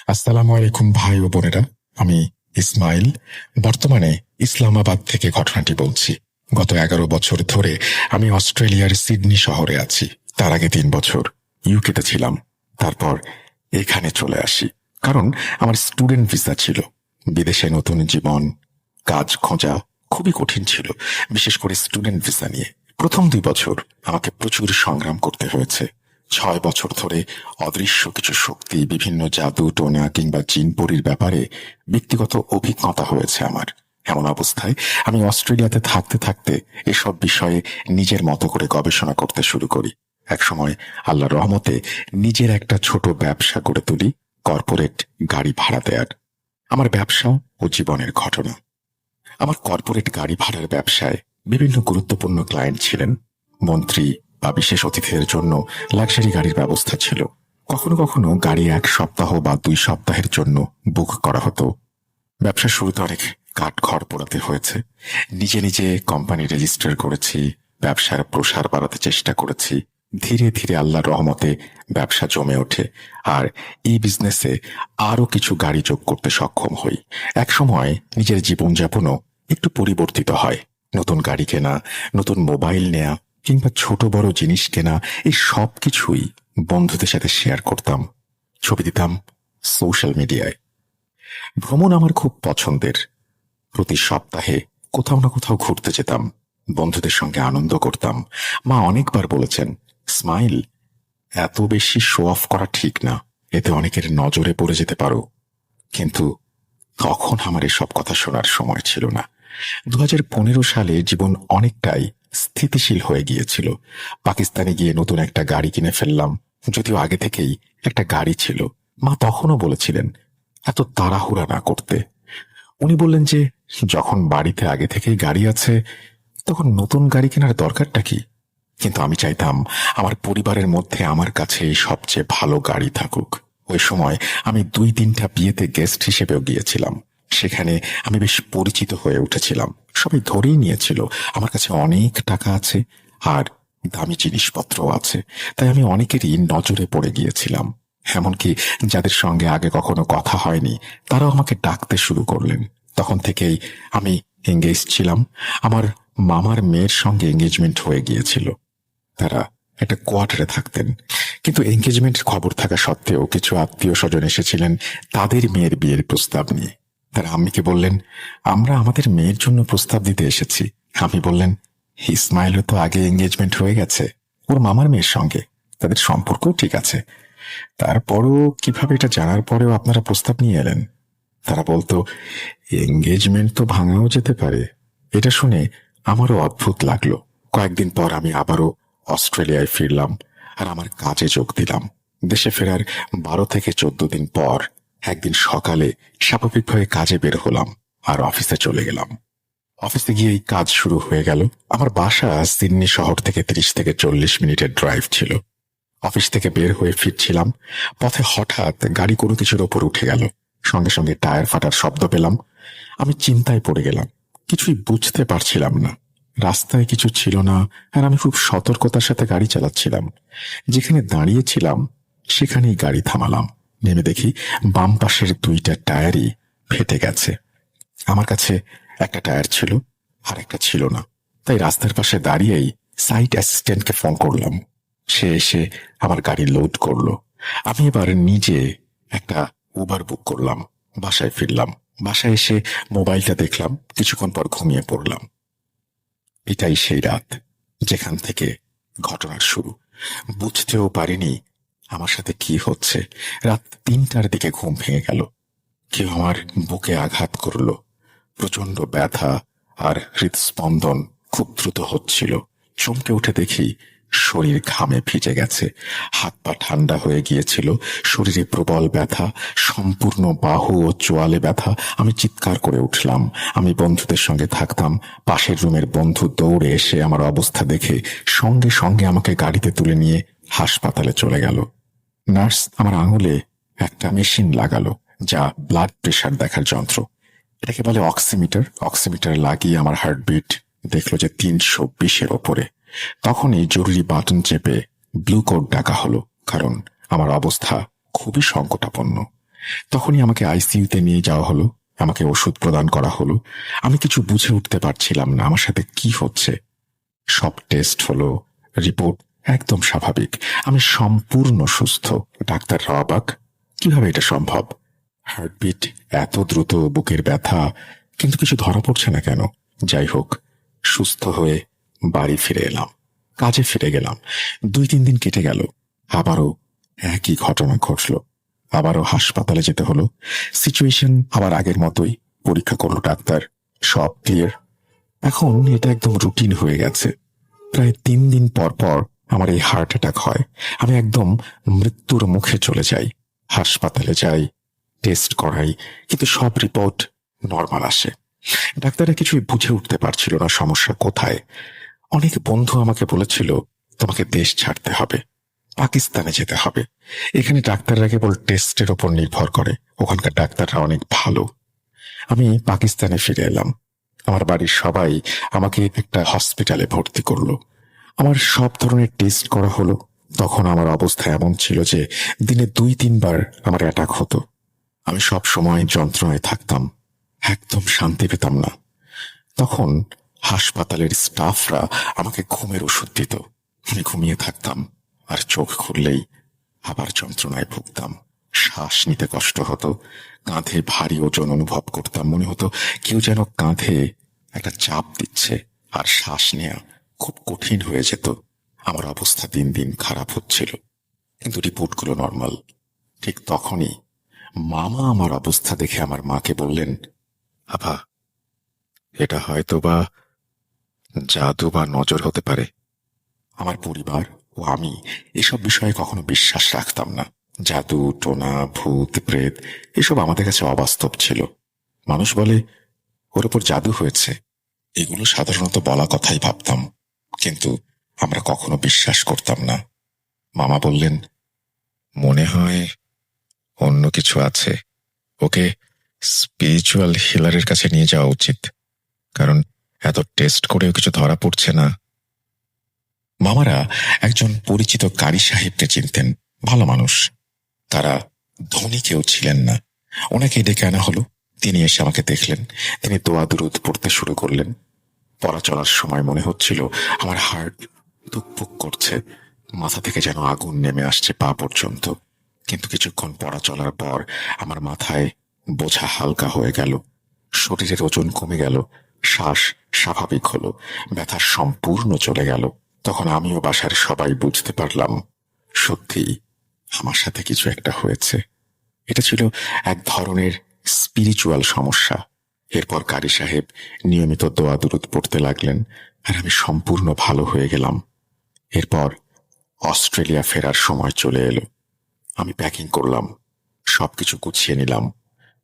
আসসালামু আলাইকুম ভাই ও বোনেরা। আমি ইসমাইল, বর্তমানে ইসলামাবাদ থেকে ঘটনাটি বলছি। গত 11 বছর ধরে আমি অস্ট্রেলিয়ার সিডনি শহরে আছি। তার আগে 3 বছর ইউকেতে ছিলাম। তারপর এখানে চলে আসি, কারণ আমার স্টুডেন্ট ভিসা ছিল। বিদেশে নতুন জীবন, কাজ খোঁজা খুবই কঠিন ছিল, বিশেষ করে স্টুডেন্ট ভিসা নিয়ে। প্রথম 2 বছর আমাকে প্রচুর সংগ্রাম করতে হয়েছে। 6 বছর ধরে অদৃশ্য কিছু শক্তি, বিভিন্ন জাদু টোনা কিংবা জিনপরির ব্যাপারে ব্যক্তিগত অভিজ্ঞতা হয়েছে আমার। এমন অবস্থায় আমি অস্ট্রেলিয়াতে থাকতে থাকতে এসব বিষয়ে নিজের মতো করে গবেষণা করতে শুরু করি। একসময় আল্লাহর রহমতে নিজের একটা ছোট ব্যবসা গড়ে তুলি, কর্পোরেট গাড়ি ভাড়া দেয়ার। আমার ব্যবসা ও জীবনের ঘটনা। আমার কর্পোরেট গাড়ি ভাড়ার ব্যবসায় বিভিন্ন গুরুত্বপূর্ণ ক্লায়েন্ট ছিলেন। মন্ত্রী বা বিশেষ অতিথিদের জন্য লাক্সারি গাড়ির ব্যবস্থা ছিল। কখনো কখনো গাড়ি 1 সপ্তাহ বা 2 সপ্তাহের জন্য বুক করা হতো। ব্যবসার শুরুতে অনেক কাঠখড় পোড়াতে হয়েছে। নিজে নিজে কোম্পানি রেজিস্টার করেছি, ব্যবসার প্রসার বাড়াতে চেষ্টা করেছি। ধীরে ধীরে আল্লাহর রহমতে ব্যবসা জমে ওঠে, আর এই বিজনেসে আরো কিছু গাড়ি যোগ করতে সক্ষম হই। একসময় নিজের জীবনযাপনও একটু পরিবর্তিত হয়। নতুন গাড়ি কেনা, নতুন মোবাইল নেয়া কিংবা ছোট বড় জিনিস কেনা, এই সব কিছুই বন্ধুদের সাথে শেয়ার করতাম, ছবি দিতাম সোশ্যাল মিডিয়ায়। ভ্রমণ আমার খুব পছন্দের। প্রতি সপ্তাহে কোথাও না কোথাও ঘুরতে যেতাম, বন্ধুদের সঙ্গে আনন্দ করতাম। মা অনেকবার বলেছেন, স্মাইল, এত বেশি শো অফ করা ঠিক না, এতে অনেকের নজরে পড়ে যেতে পারো। কিন্তু তখন আমার এসব কথা শোনার সময় ছিল না। 2015 সালে জীবন অনেকটাই স্থিতিশীল হয়ে গিয়েছিল। পাকিস্তানে গিয়ে নতুন একটা গাড়ি কিনে ফেললাম, যদিও আগে থেকেই একটা গাড়ি ছিল। মা তখনও বলেছিলেন এত তাড়াহুড়া না করতে। উনি বললেন যে যখন বাড়িতে আগে থেকেই গাড়ি আছে, তখন নতুন গাড়ি কেনার দরকারটা কি। কিন্তু আমি চাইতাম আমার পরিবারের মধ্যে আমার কাছে সবচেয়ে ভালো গাড়ি থাকুক। ওই সময় আমি 2-3টা বিয়েতে গেস্ট হিসেবেও গিয়েছিলাম। সেখানে আমি বেশ পরিচিত হয়ে উঠেছিলাম। সবাই ধরেই নিয়েছিল আমার কাছে অনেক টাকা আছে আর দামি জিনিসপত্রও আছে। তাই আমি অনেকেরই নজরে পড়ে গিয়েছিলাম। এমনকি যাদের সঙ্গে আগে কখনো কথা হয়নি, তারাও আমাকে ডাকতে শুরু করলেন। তখন থেকেই আমি এঙ্গেজ ছিলাম। আমার মামার মেয়ের সঙ্গে এঙ্গেজমেন্ট হয়ে গিয়েছিল। তারা একটা কোয়ার্টারে থাকতেন, কিন্তু এঙ্গেজমেন্টের খবর থাকা সত্ত্বেও কিছু আত্মীয় স্বজন এসেছিলেন তাদের মেয়ের বিয়ের প্রস্তাব নিয়ে। তারা আম্মিকে বললেন, আমরা আমাদের মেয়ের জন্য প্রস্তাব দিতে এসেছি। আমি বললেন, ইসমাইলও তো আগে এঙ্গেজমেন্ট হয়ে গেছে ওর মামার মেয়ের সঙ্গে, তাদের সম্পর্কও ঠিক আছে। তারপরও কিভাবে এটা জানার পরেও আপনারা প্রস্তাব নিয়ে এলেন? তারা বলতো, এঙ্গেজমেন্ট তো ভাঙাও যেতে পারে। এটা শুনে আমারও অদ্ভুত লাগলো। কয়েকদিন পর আমি আবারও অস্ট্রেলিয়ায় ফিরলাম আর আমার কাজে যোগ দিলাম। দেশে ফেরার 12 থেকে 14 দিন পর একদিন সকালে স্বাভাবিকভাবে কাজে বের হলাম আর অফিসে চলে গেলাম। অফিসে গিয়েই কাজ শুরু হয়ে গেল। আমার বাসা সিডনি শহর থেকে 30 থেকে 40 মিনিটের ড্রাইভ ছিল। অফিস থেকে বের হয়ে ফিরছিলাম, পথে হঠাৎ গাড়ি কোনো কিছুর ওপর উঠে গেল। সঙ্গে সঙ্গে টায়ার ফাটার শব্দ পেলাম। আমি চিন্তায় পড়ে গেলাম, কিছুই বুঝতে পারছিলাম না। রাস্তায় কিছু ছিল না, আর আমি খুব সতর্কতার সাথে গাড়ি চালাচ্ছিলাম। যেখানে দাঁড়িয়েছিলাম সেখানেই গাড়ি থামালাম। নেমে দেখি বাম পাশের 2টা টায়ারই ফেটে গেছে। আমার কাছে একটা টায়ার ছিল আর একটা ছিল না। তাই রাস্তার পাশে দাঁড়িয়েই সাইট অ্যাসিস্ট্যান্টকে ফোন করলাম। সে এসে আমার গাড়ি লোড করলো। আমি এবার নিজে একটা উবার বুক করলাম। বাসায় ফিরলাম। বাসায় এসে মোবাইলটা দেখলাম, কিছুক্ষণ পর ঘুমিয়ে পড়লাম। এটাই সেই রাত যেখান থেকে ঘটনার শুরু। বুঝতেও পারিনি আমার সাথে কি হচ্ছে। রাত 3টার দিকে ঘুম ভেঙে গেল। কেউ আমার বুকে আঘাত করলো। প্রচন্ড ব্যথা আর হৃদস্পন্দন খুব দ্রুত হচ্ছিল। চমকে উঠে দেখি শরীর ঘামে ভিজে গেছে, হাত পা ঠান্ডা হয়ে গিয়েছিল, শরীরে প্রবল ব্যথা, সম্পূর্ণ বাহু ও চোয়ালে ব্যথা। আমি চিৎকার করে উঠলাম। আমি বন্ধুদের সঙ্গে থাকতাম। পাশের রুমের বন্ধু দৌড়ে এসে আমার অবস্থা দেখে সঙ্গে সঙ্গে আমাকে গাড়িতে তুলে নিয়ে হাসপাতালে চলে গেল। নার্স আমার আঙুলে একটা মেশিন লাগালো, যা ব্লাড প্রেশার দেখার যন্ত্র। এটাকে বলে অক্সিমিটার। অক্সিমিটার লাগিয়ে আমার হার্টবিট দেখলো যে 320-এর ওপরে। তখনই জরুরি বাটন চেপে ব্লু কোড ডাকা হলো, কারণ আমার অবস্থা খুবই সংকটাপন্ন। তখনই আমাকে আইসিইউতে নিয়ে যাওয়া হলো, আমাকে ওষুধ প্রদান করা হলো। আমি কিছু বুঝে উঠতে পারছিলাম না আমার সাথে কি হচ্ছে। সব টেস্ট হলো, রিপোর্ট একদম স্বাভাবিক, আমি সম্পূর্ণ সুস্থ। ডাক্তাররা অবাক, কিভাবে এটা সম্ভব? হার্টবিট এত দ্রুত, বুকের ব্যথা, কিন্তু কিছু ধরা পড়ছে না কেন? যাই হোক, সুস্থ হয়ে বাড়ি ফিরে এলাম, কাজে ফিরে গেলাম। 2-3 দিন কেটে গেল, আবারও একই ঘটনা ঘটল। আবারও হাসপাতালে যেতে হলো। সিচুয়েশন আবার আগের মতোই। পরীক্ষা করলো ডাক্তার, সব ক্লিয়ার। এখন এটা একদম রুটিন হয়ে গেছে। প্রায় 3 দিন পর পর আমার এই হার্ট অ্যাটাক হয়। আমি একদম মৃত্যুর মুখে চলে যাই। হাসপাতালে যাই, টেস্ট করাই, কিন্তু সব রিপোর্ট নর্মাল আসে। ডাক্তাররা কিছুই বুঝে উঠতে পারছিল না সমস্যা কোথায়। অনেক বন্ধু আমাকে বলেছিল, তোমাকে দেশ ছাড়তে হবে, পাকিস্তানে যেতে হবে। এখানে ডাক্তাররা কেবল টেস্টের ওপর নির্ভর করে, ওখানকার ডাক্তাররা অনেক ভালো। আমি পাকিস্তানে ফিরে এলাম। আমার বাড়ির সবাই আমাকে একটা হসপিটালে ভর্তি করলো। আমার সব ধরনের টেস্ট করা হলো। তখন আমার অবস্থা এমন ছিল যে দিনে 2-3 বার আমার অ্যাটাক হতো। আমি সব সময় যন্ত্রণায় থাকতাম, একদম শান্তি পেতাম না। তখন হাসপাতালের স্টাফরা আমাকে ঘুমের ওষুধ দিত। আমি ঘুমিয়ে থাকতাম, আর চোখ খুললেই আবার যন্ত্রণায় ভুগতাম। শ্বাস নিতে কষ্ট হতো, কাঁধে ভারী ওজন অনুভব করতাম। মনে হতো কেউ যেন কাঁধে একটা চাপ দিচ্ছে, আর শ্বাস নেওয়া খুব কঠিন হয়ে যেত। আমার অবস্থা দিন দিন খারাপ হচ্ছিল, কিন্তু রিপোর্টগুলো নর্মাল। ঠিক তখনই মামা আমার অবস্থা দেখে আমার মাকে বললেন, আভা, এটা হয়তো বা জাদু বা নজর হতে পারে। আমার পরিবার ও আমি এসব বিষয়ে কখনো বিশ্বাস রাখতাম না। জাদু টোনা, ভূত প্রেত এসব আমাদের কাছে অবাস্তব ছিল। মানুষ বলে ওর উপর জাদু হয়েছে, এগুলো সাধারণত বলা কথাই ভাবতাম, কিন্তু আমরা কখনো বিশ্বাস করতাম না। মামা বললেন, মনে হয় অন্য কিছু আছে, ওকে স্পিরিচুয়াল হিলারের কাছে নিয়ে যাওয়া উচিত, কারণ এত টেস্ট করেও কিছু ধরা পড়ছে না। মামারা একজন পরিচিত কারি সাহেবকে চিনতেন, ভালো মানুষ। তারা ধনী কেউ ছিলেন না। ওনাকে ডেকে আনা হলো। তিনি এসে আমাকে দেখলেন। তিনি দোয়া দুরুদ পড়তে শুরু করলেন। পড়া চলার সময় মনে হচ্ছিল আমার হার্ট ধুকপুক করছে, মাথা থেকে যেন আগুন নেমে আসছে পা পর্যন্ত। কিন্তু কিছুক্ষণ পড়া চলার পর আমার মাথায় বোঝা হালকা হয়ে গেল, শরীরের ওজন কমে গেল, শ্বাস স্বাভাবিক হলো, ব্যথা সম্পূর্ণ চলে গেল। তখন আমিও বাসার সবাই বুঝতে পারলাম, সত্যি আমার সাথে কিছু একটা হয়েছে। এটা ছিল এক ধরনের স্পিরিচুয়াল সমস্যা। এরপর কারি সাহেব নিয়মিত দোয়া দুরুদ পড়তে লাগলেন, আর আমি সম্পূর্ণ ভালো হয়ে গেলাম। এরপর অস্ট্রেলিয়া ফেরার সময় চলে এলো। আমি প্যাকিং করলাম, সবকিছু গুছিয়ে নিলাম।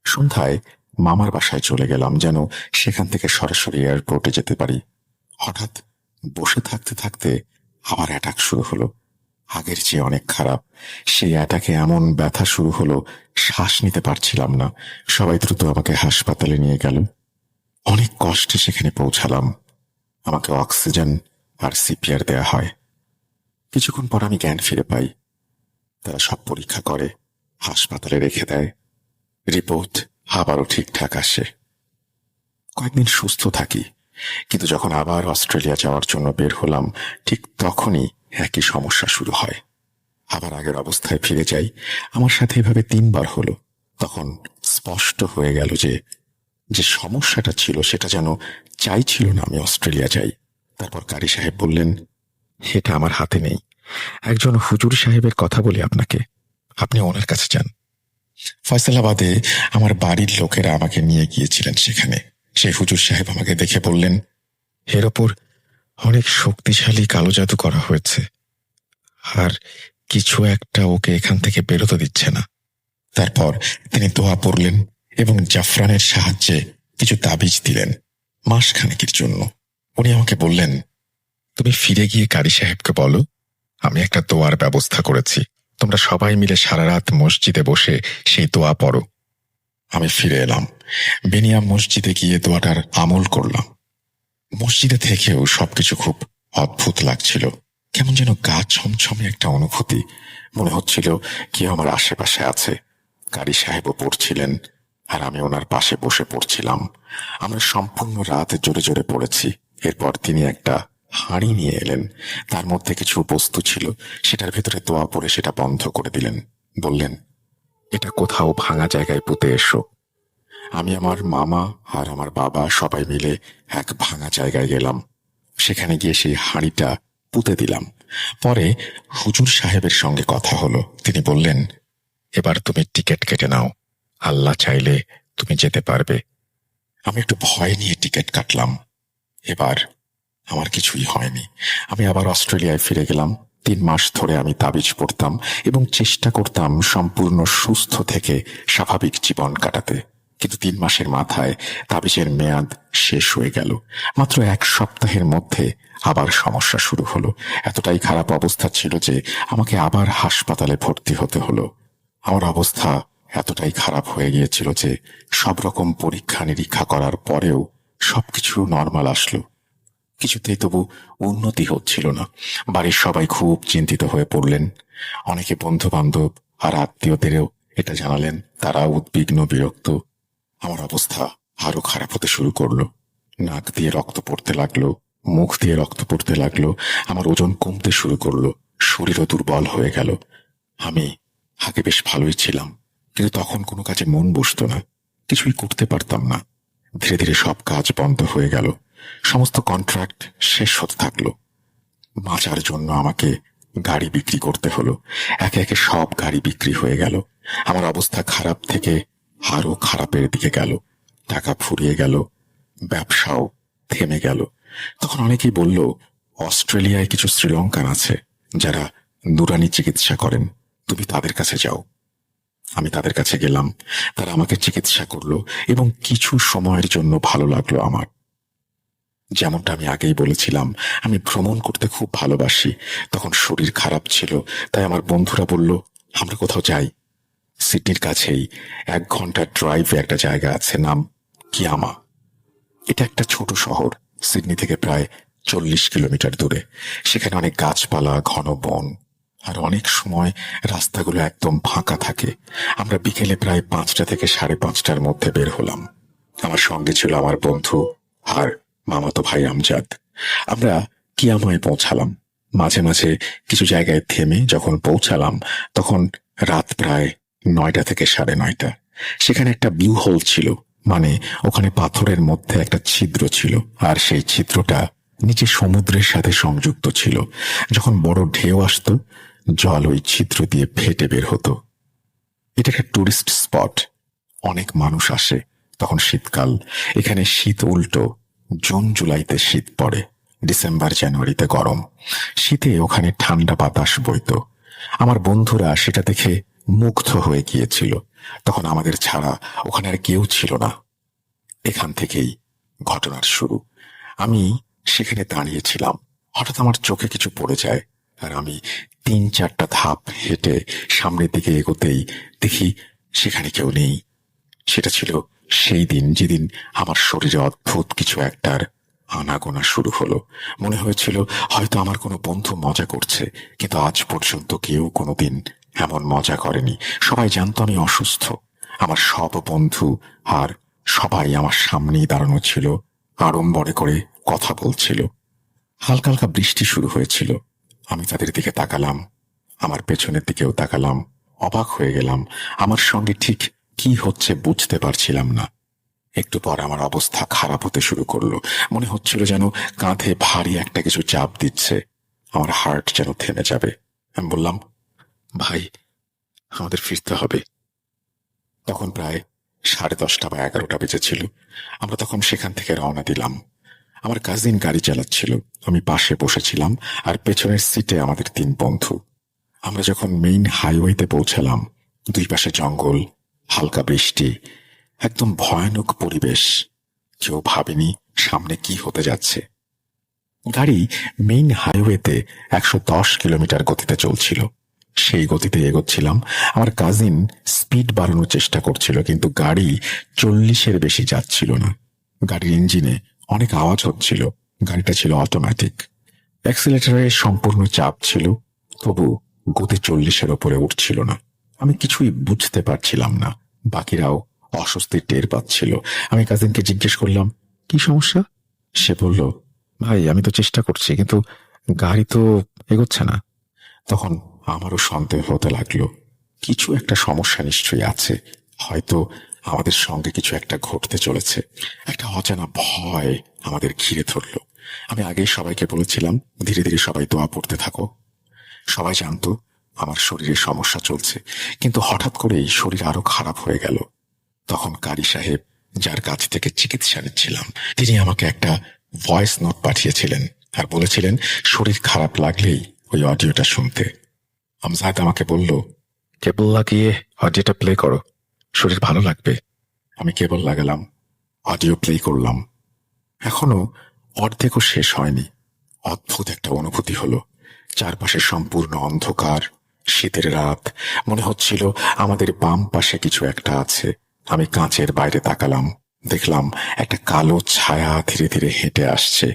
সন্ধ্যায় মামার বাসায় চলে গেলাম, যেন সেখান থেকে সরাসরি এয়ারপোর্টে যেতে পারি। হঠাৎ বসে থাকতে থাকতে আবার অ্যাটাক শুরু হলো, আগের চেয়ে অনেক খারাপ। সেই অ্যাটাকে এমন ব্যথা শুরু হলো, শ্বাস নিতে পারছিলাম না। সবাই দ্রুত আমাকে হাসপাতালে নিয়ে গেল। অনেক কষ্টে সেখানে পৌঁছালাম। আমাকে অক্সিজেন আর সিপিআর দেয়া হয়। কিছুক্ষণ পর আমি জ্ঞান ফিরে পাই। তারা সব পরীক্ষা করে, হাসপাতালে রেখে দেয়। রিপোর্ট আবারও ঠিকঠাক আসে। কয়েকদিন সুস্থ থাকি, কিন্তু যখন আবার অস্ট্রেলিয়া যাওয়ার জন্য বের হলাম, ঠিক তখনই একই সমস্যা শুরু হয়। আবার আগের অবস্থায় ফিরে যাই। আমার সাথে এভাবে 3 বার হলো। তখন স্পষ্ট হয়ে গেল যে যে সমস্যাটা ছিল সেটা যেন চাইছিল না আমি অস্ট্রেলিয়া যাই। তারপর কারি সাহেব বললেন, এটা আমার হাতে নেই, একজন হুজুর সাহেবের কথা বলি আপনাকে, আপনি ওনার কাছে যান। ফয়সালাবাদে আমার বাড়ির লোকেরা আমাকে নিয়ে গিয়েছিলেন সেখানে। সেই হুজুর সাহেব আমাকে দেখে বললেন, এর ওপর অনেক শক্তিশালী কালো জাদু করা হয়েছে, আর কিছু একটা ওকে এখান থেকে বেরোতে দিচ্ছে না। তারপর তিনি দোয়া পড়লেন এবং জাফরানের সাহায্যে কিছু তাবিজ দিলেন মাসখানেকের জন্য। উনি আমাকে বললেন, তুমি ফিরে গিয়ে কারি সাহেবকে বলো আমি একটা দোয়ার ব্যবস্থা করেছি, তোমরা সবাই মিলে সারা রাত মসজিদে বসে সেই দোয়া পড়ো। আমি ফিরে এলাম। বেনিয়াম মসজিদে গিয়ে দোয়াটার আমল করলাম। মসজিদে থেকেও সবকিছু খুব অদ্ভুত লাগছিল। কেমন যেন গা ছমছমে একটা অনুভূতি, মনে হচ্ছিল কেউ আমার আশেপাশে আছে। কারি সাহেবও পড়ছিলেন, আর আমি ওনার পাশে বসে পড়ছিলাম। আমরা সম্পূর্ণ রাত জোরে জোরে পড়েছি। এরপর তিনি একটা হাঁড়ি নিয়ে এলেন। তার মধ্যে কিছু বস্তু ছিল, সেটার ভেতরে দোয়া পড়ে সেটা বন্ধ করে দিলেন। বললেন, এটা কোথাও ভাঙা জায়গায় পুঁতে এসো। আমি, আমার মামা আর আমার বাবা সবাই মিলে এক ভাঙা জায়গায় গেলাম। সেখানে গিয়ে সেই হাঁড়িটা পুঁতে দিলাম। পরে হুজুর সাহেবের সঙ্গে কথা হলো। তিনি বললেন, এবার তুমি টিকিট কেটে নাও, আল্লাহ চাইলে তুমি যেতে পারবে। আমি একটু ভয় নিয়ে টিকিট কাটলাম। এবার আমার কিছুই হয়নি। আমি আবার অস্ট্রেলিয়ায় ফিরে গেলাম। 3 মাস ধরে আমি তাবিজ পড়তাম এবং চেষ্টা করতাম সম্পূর্ণ সুস্থ থেকে স্বাভাবিক জীবন কাটাতে। কিন্তু 3 মাসের মাথায় তাবিজের মেয়াদ শেষ হয়ে গেল। মাত্র 1 সপ্তাহের মধ্যে আবার সমস্যা শুরু হলো। এতটাই খারাপ অবস্থা ছিল যে আমাকে আবার হাসপাতালে ভর্তি হতে হলো। আমার অবস্থা এতটাই খারাপ হয়ে গিয়েছিল যে সব রকম পরীক্ষা নিরীক্ষা করার পরেও সবকিছু নর্মাল আসলো। কিছুতেই তবু উন্নতি হচ্ছিল না। বাড়ির সবাই খুব চিন্তিত হয়ে পড়লেন। অনেকে বন্ধু বান্ধব আর আত্মীয়দেরও এটা জানালেন। তারা উদ্বিগ্ন, বিরক্ত। আমার অবস্থা আরো খারাপ হতে শুরু করলো। নাক দিয়ে রক্ত পড়তে লাগলো, মুখ দিয়ে রক্ত পড়তে লাগলো। আমার ওজন কমতে শুরু করলো, শরীরও দুর্বল হয়ে গেল। আমি আগে বেশ ভালোই ছিলাম, কিন্তু তখন কোনো কাজে মন বসতো না, কিছুই করতে পারতাম না। ধীরে ধীরে সব কাজ বন্ধ হয়ে গেল। সমস্ত কন্ট্রাক্ট শেষ হতে থাকলো। বাঁচার জন্য আমাকে গাড়ি বিক্রি করতে হলো। একে একে সব গাড়ি বিক্রি হয়ে গেল। আমার অবস্থা খারাপ থেকে আরো খারাপের দিকে গেল। টাকা ফুরিয়ে গেল, ব্যবসাও থেমে গেল। তখন অনেকেই বলল, অস্ট্রেলিয়ায় কিছু শ্রীলঙ্কান আছে যারা নুরানি চিকিৎসা করেন, তুমি তাদের কাছে যাও। আমি তাদের কাছে গেলাম। তারা আমাকে চিকিৎসা করলো এবং কিছু সময়ের জন্য ভালো লাগলো আমার। যেমনটা আমি আগেই বলেছিলাম, আমি ভ্রমণ করতে খুব ভালোবাসি। তখন শরীর খারাপ ছিল, তাই আমার বন্ধুরা বলল, আমরা কোথাও যাই। সিডনির কাছেই 1 ঘন্টার ড্রাইভে একটা জায়গা আছে, নাম কিয়ামা। এটা একটা ছোট শহর, সিডনি থেকে প্রায় 40 কিলোমিটার দূরে। সেখানে অনেক গাছপালা, ঘন বন, আর অনেক সময় রাস্তাগুলো একদম ফাঁকা থাকে। আমরা বিকেলে প্রায় 5টা থেকে 5:30টার মধ্যে বের হলাম। আমার সঙ্গে ছিল আমার বন্ধু আর মামাতো ভাই আমজাদ। আমরা কিয়ামায় পৌঁছালাম। মাঝে মাঝে কিছু জায়গায় থেমে যখন পৌঁছালাম, তখন রাত প্রায় 9টা থেকে 9:30। সেখানে একটা ব্লু হোল ছিল, মানে ওখানে পাথরের মধ্যে একটা ছিদ্র ছিল, আর সেই ছিদ্রটা নিচে সমুদ্রের সাথে সংযুক্ত ছিল। যখন বড় ঢেউ আসতো, জল ওই ছিদ্র দিয়ে ফেটে বের হতো। এটা একটা টুরিস্ট স্পট, অনেক মানুষ আসে। তখন শীতকাল, এখানে শীত উল্টো। জুন জুলাইতে শীত পড়ে, ডিসেম্বর জানুয়ারিতে গরম। শীতে ওখানে ঠান্ডা বাতাস বইতো। আমার বন্ধুরা সেটা দেখে মুগ্ধ হয়ে গিয়েছিল। তখন আমাদের ছাড়া ওখানে আর কেউ ছিল না। এখান থেকেই ঘটনার শুরু। আমি সেখানে দাঁড়িয়েছিলাম। হঠাৎ আমার চোখে কিছু পড়ে যায়, আর আমি 3-4টা ধাপ হেঁটে সামনের দিকে এগোতেই দেখি সেখানে কেউ নেই। সেটা ছিল সেই দিন যেদিন আমার শরীরে অদ্ভুত কিছু একটার আনাগোনা শুরু হলো। মনে হয়েছিল হয়তো আমার কোনো বন্ধু মজা করছে, কিন্তু আজ পর্যন্ত কেউ কোনোদিন এমন মজা করেনি। সবাই জানতো আমি অসুস্থ। আমার সব বন্ধু আর সবাই আমার সামনেই দাঁড়ানো ছিল, আড়ম্বরে করে কথা বলছিল। হালকা হালকা বৃষ্টি শুরু হয়েছিল। আমি তাদের দিকে তাকালাম, আমার পেছনের দিকেও তাকালাম। অবাক হয়ে গেলাম। আমার সঙ্গে ঠিক কি হচ্ছে বুঝতে পারছিলাম না। একটু পর আমার অবস্থা খারাপ হতে শুরু করলো। মনে হচ্ছিল যেন কাঁধে ভারী একটা কিছু চাপ দিচ্ছে। আমার হার্ট যেন থেমে যাবে। আমি বললাম, ভাই, আমাদের ফিরতে হবে। তখন প্রায় 10:30 বা 11টা বেজেছিল। আমরা তখন সেখান থেকে রওনা দিলাম। আমার কাজিন গাড়ি চালাচ্ছিল, আমি পাশে বসেছিলাম, আর পেছনের সিটে আমাদের 3 বন্ধু। আমরা যখন মেইন হাইওয়েতে পৌঁছালাম, 2 পাশে জঙ্গল, হালকা বৃষ্টি, একদম ভয়ানক পরিবেশ। কেউ ভাবেনি সামনে কি হতে যাচ্ছে। গাড়ি মেইন হাইওয়েতে 110 কিলোমিটার গতিতে চলছিল। সেই গতিতে এগোচ্ছিলাম। আমার কাজিন স্পিড বাড়ানোর চেষ্টা করছিল, কিন্তু গাড়ি 40-এর বেশি যাচ্ছিল না। গাড়ির ইঞ্জিনে অনেক আওয়াজ হচ্ছিল। গাড়িটা ছিল অটোমেটিক। অ্যাক্সিলারেটরে সম্পূর্ণ চাপ ছিল, তবু গতি 40-এর ওপরে উঠছিল না। আমি কিছুই বুঝতে পারছিলাম না। বাকিরাও অস্বস্তি টের পাচ্ছিল। আমি কাজিনকে জিজ্ঞেস করলাম, কি সমস্যা? সে বলল, ভাই আমি তো চেষ্টা করছি, কিন্তু গাড়ি তো এগোচ্ছে না। তখন আমারও সন্দেহ হতে লাগলো, কিছু একটা সমস্যা নিশ্চয়ই আছে। হয়তো আমাদের সঙ্গে কিছু একটা ঘটতে চলেছে। একটা অজানা ভয় আমাদের ঘিরে ধরল। আমি আগেই সবাইকে বলেছিলাম, ধীরে ধীরে সবাই দোয়া পড়তে থাকো। সবাই জানতো আমার শরীরে সমস্যা চলছে, কিন্তু হঠাৎ করেই শরীর আরো খারাপ হয়ে গেল। তখন কারি সাহেব, যার কাছ থেকে চিকিৎসা নিচ্ছিলাম, তিনি আমাকে একটা ভয়েস নোট পাঠিয়েছিলেন আর বলেছিলেন শরীর খারাপ লাগলেই ওই অডিওটা শুনতে। আমজাদ আমাকে বলল, কেবল লাগিয়ে অডিওটা প্লে করো, শরীর ভালো লাগবে। আমি কেবল লাগালাম, অডিও প্লে করলাম। এখনো অর্ধেকও শেষ হয়নি, অদ্ভুত একটা অনুভূতি হলো। চারপাশে সম্পূর্ণ অন্ধকার, শীতের রাত। মনে হচ্ছিল আমাদের বাম পাশে কিছু একটা আছে। আমি কাঁচের বাইরে তাকালাম, দেখলাম একটা কালো ছায়া ধীরে ধীরে হেঁটে আসছে।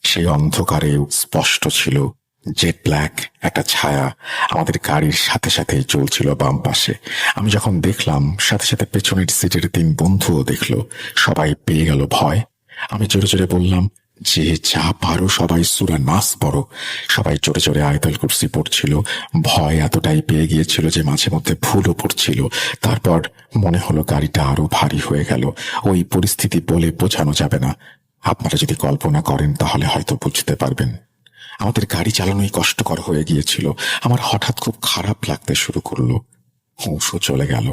সেই অন্ধকারেও স্পষ্ট ছিল জেট ব্ল্যাক একটা ছায়া আমাদের গাড়ির সাথে সাথেই চলছিল বাম পাশে। আমি যখন দেখলাম, সাথে সাথে পেছনের সিটের 3 বন্ধুও দেখলো। সবাই পেয়ে গেল ভয়। আমি জোরে জোরে বললাম, যে যা পারো সবাই সূরা নাস পড়ো। সবাই জোরে জোরে আয়াতুল কুরসি পড়ছিল। ভয় এতটাই পেয়ে গিয়েছিল যে মাঝে মধ্যে ভুলও পড়ছিল। তারপর মনে হলো গাড়িটা আরো ভারী হয়ে গেল। ওই পরিস্থিতি বলে বোঝানো যাবে না। আপনারা যদি কল্পনা করেন তাহলে হয়তো বুঝতে পারবেন। আমাদের গাড়ি চালানোই কষ্টকর হয়ে গিয়েছিল। আমার হঠাৎ খুব খারাপ লাগতে শুরু করলো। হুঁশও চলে গেল।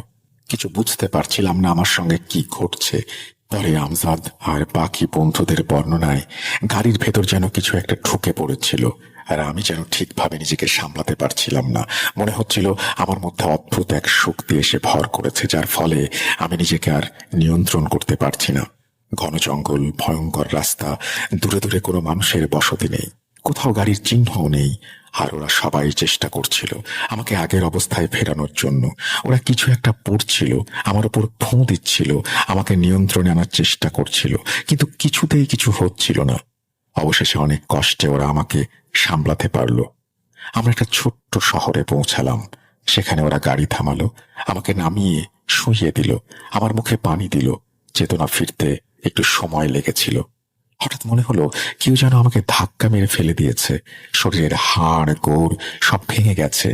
কিছু বুঝতে পারছিলাম না আমার সঙ্গে কি ঘটছে। পরে আমজাদ আর বাকি বন্ধুদের বর্ণনায় গাড়ির ভেতর যেন কিছু একটা ঢুকে পড়েছিল, আর আমি যেন ঠিকভাবে নিজেকে সামলাতে পারছিলাম না। মনে হচ্ছিল আমার মধ্যে অদ্ভুত এক শক্তি এসে ভর করেছে, যার ফলে আমি নিজেকে আর নিয়ন্ত্রণ করতে পারছি না। ঘন জঙ্গল, ভয়ঙ্কর রাস্তা, দূরে দূরে কোনো মানুষের বসতি নেই, কোথাও গাড়ির চিহ্নও নেই। আর ওরা সবাই চেষ্টা করছিল আমাকে আগের অবস্থায় ফেরানোর জন্য। ওরা কিছু একটা পড়ছিল, আমার উপর ফোঁ দিচ্ছিল, আমাকে নিয়ন্ত্রণে আনার চেষ্টা করছিল, কিন্তু কিছুতেই কিছু হচ্ছিল না। অবশেষে অনেক কষ্টে ওরা আমাকে সামলাতে পারলো। আমরা একটা ছোট্ট শহরে পৌঁছালাম। সেখানে ওরা গাড়ি থামালো, আমাকে নামিয়ে শুইয়ে দিল, আমার মুখে পানি দিল। চেতনা ফিরতে একটু সময় লেগেছিল। হঠাৎ মনে হলো কেউ যেন আমাকে ধাক্কা মেরে ফেলে দিয়েছে। শরীরের হাড় গোড় সব ভেঙে গেছে।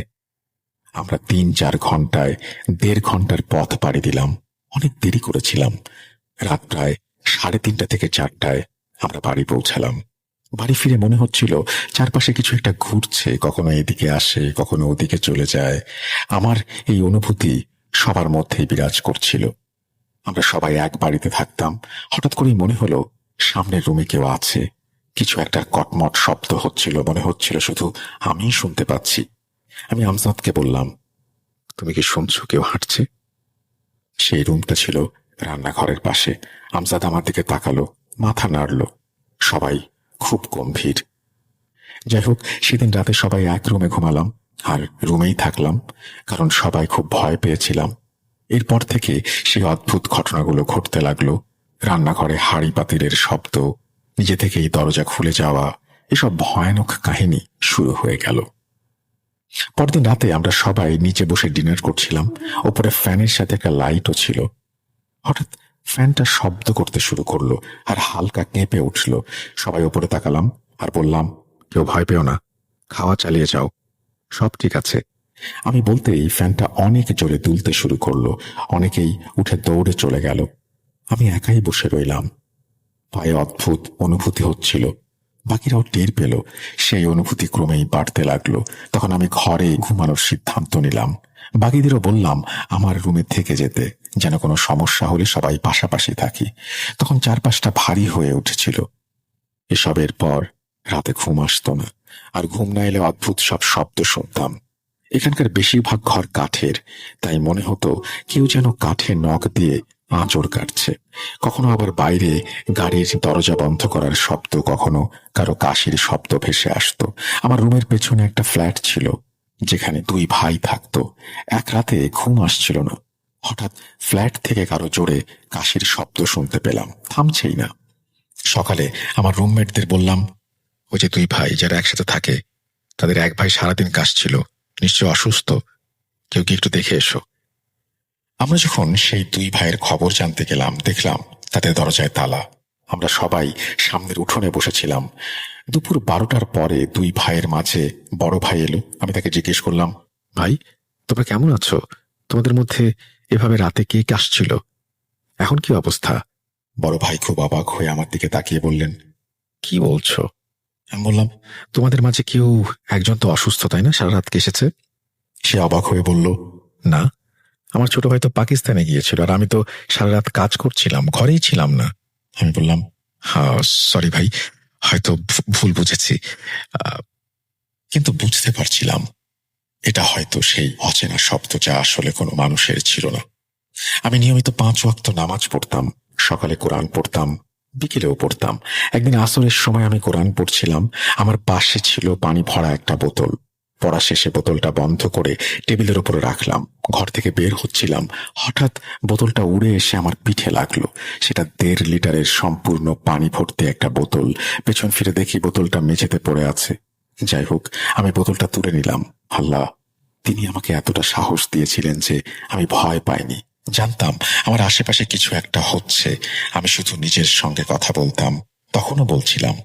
আমরা 3-4 ঘন্টায় 1.5 ঘন্টার পথ পাড়ি দিলাম। অনেক দেরি করেছিলাম। রাত প্রায় 3:30 থেকে 4টায় আমরা বাড়ি পৌঁছালাম। বাড়ি ফিরে মনে হচ্ছিল চারপাশে কিছু একটা ঘুরছে, কখনো এদিকে আসে, কখনো ওদিকে চলে যায়। আমার এই অনুভূতি সবার মধ্যেই বিরাজ করছিল। আমরা সবাই এক বাড়িতে থাকতাম। হঠাৎ করেই মনে হলো সামনের রুমে কেউ আছে। কিছু একটা কটমট শব্দ হচ্ছিল, মনে হচ্ছিল শুধু আমিই শুনতে পাচ্ছি। আমি আমজাদকে বললাম, তুমি কি শুনছো কেউ হাঁটছে? সেই রুমটা ছিল রান্নাঘরের পাশে। আমজাদ আমার দিকে তাকালো, মাথা নাড়ল। সবাই খুব গম্ভীর। যাই হোক, সেদিন রাতে সবাই এক রুমে ঘুমালাম আর রুমেই থাকলাম, কারণ সবাই খুব ভয় পেয়েছিলাম। এরপর থেকে সেই অদ্ভুত ঘটনাগুলো ঘটতে লাগলো। রান্নাঘরে হাঁড়ি পাতিলের শব্দ, নিজে থেকেই দরজা খুলে যাওয়া, এসব ভয়ানক কাহিনী শুরু হয়ে গেল। পরদিন রাতে আমরা সবাই নিচে বসে ডিনার করছিলাম। ওপরে ফ্যানের সাথে একটা লাইটও ছিল। হঠাৎ ফ্যানটা শব্দ করতে শুরু করলো আর হালকা কেঁপে উঠল। সবাই ওপরে তাকালাম আর বললাম, কেউ ভয় পেও না, খাওয়া চালিয়ে যাও, সব ঠিক আছে। আমি বলতেই ফ্যানটা অনেক জোরে দুলতে শুরু করলো। অনেকেই উঠে দৌড়ে চলে গেল। আমি একাই বসে রইলাম। পায়ে অদ্ভুত অনুভূতি হচ্ছিল। বাকিরাও টের পেল। সেই অনুভূতি ক্রমেই বাড়তে লাগলো। তখন আমি ঘরে ঘুমানোর সিদ্ধান্ত নিলাম। বাকিদেরও বললাম আমার রুমে থেকে যেতে, যেন কোনো সমস্যা হলে সবাই পাশাপাশি থাকি। তখন চারপাশটা ভারী হয়ে উঠেছিল। এসবের পর রাতে ঘুম আসতো না, আর ঘুম না এলে অদ্ভুত সব শব্দ শুনতাম। এখানকার বেশিরভাগ ঘর কাঠের, তাই মনে হতো কেউ যেন কাঠে নখ দিয়ে আঁচড় কাটছে। কখনো আবার বাইরে গাড়ির দরজা বন্ধ করার শব্দ, কখনো কারো কাশির শব্দ ভেসে আসতো। আমার রুমের পেছনে একটা ফ্ল্যাট ছিল, যেখানে 2 ভাই থাকতো। এক রাতে ঘুম আসছিল না। হঠাৎ ফ্ল্যাট থেকে কারো জোরে কাশির শব্দ শুনতে পেলাম, থামছেই না। সকালে আমার রুমমেটদের বললাম, ওই যে 2 ভাই যারা একসাথে থাকে, তাদের এক ভাই সারাদিন কাশছিল, নিশ্চয় অসুস্থ। কেউ কি একটু দেখে এসো। আমরা যখন সেই দুই ভাইয়ের খবর জানতে গেলাম, দেখলাম তাদের দরজায় তালা। আমরা সবাই সামনের উঠোনে বসেছিলাম। দুপুর 12টার পরে দুই ভাইয়ের মাঝে বড় ভাই এলো। আমি তাকে জিজ্ঞেস করলাম, ভাই, তোমরা কেমন আছো? তোমাদের মধ্যে এভাবে রাতে কে আসছিল? এখন কি অবস্থা? বড় ভাই খুব অবাক হয়ে আমার দিকে তাকিয়ে বললেন, কি বলছো? আমি বললাম, তোমাদের মাঝে কেউ একজন তো অসুস্থ, তাই না? সারা রাত কে এসেছে? সে অবাক হয়ে বলল, না, আমার ছোট ভাই তো পাকিস্তানে গিয়েছিল, আর আমি তো সারা রাত কাজ করছিলাম, ঘরেই ছিলাম না। আমি বললাম, হ্যাঁ সরি ভাই, হয়তো ভুল বুঝেছি। কিন্তু বুঝতে পারছিলাম এটা হয়তো সেই অচেনা শব্দ, যা আসলে কোনো মানুষের ছিল না। আমি নিয়মিত 5 ওয়াক্ত নামাজ পড়তাম। সকালে কোরআন পড়তাম, বিকেলেও পড়তাম। একদিন আসরের সময় আমি কোরআন পড়ছিলাম। আমার পাশে ছিল পানি ভরা একটা বোতল। পড়া শেষে বোতলটা বন্ধ করে টেবিলের উপরে রাখলাম। ঘর থেকে বের হচ্ছিলাম, হঠাৎ বোতলটা উড়ে এসে আমার পিঠে লাগলো। সেটা 1.5 লিটারের সম্পূর্ণ পানি ভর্তি একটা বোতল। পেছন ফিরে দেখি বোতলটা মেঝেতে পড়ে আছে। যাই হোক, আমি বোতলটা তুলে নিলাম। আল্লাহ, তিনি আমাকে এতটা সাহস দিয়েছিলেন যে আমি ভয় পাইনি। জানতাম আমার আশেপাশে কিছু একটা হচ্ছে। আমি শুধু নিজের সঙ্গে কথা বলতাম। তখনও বলছিলাম,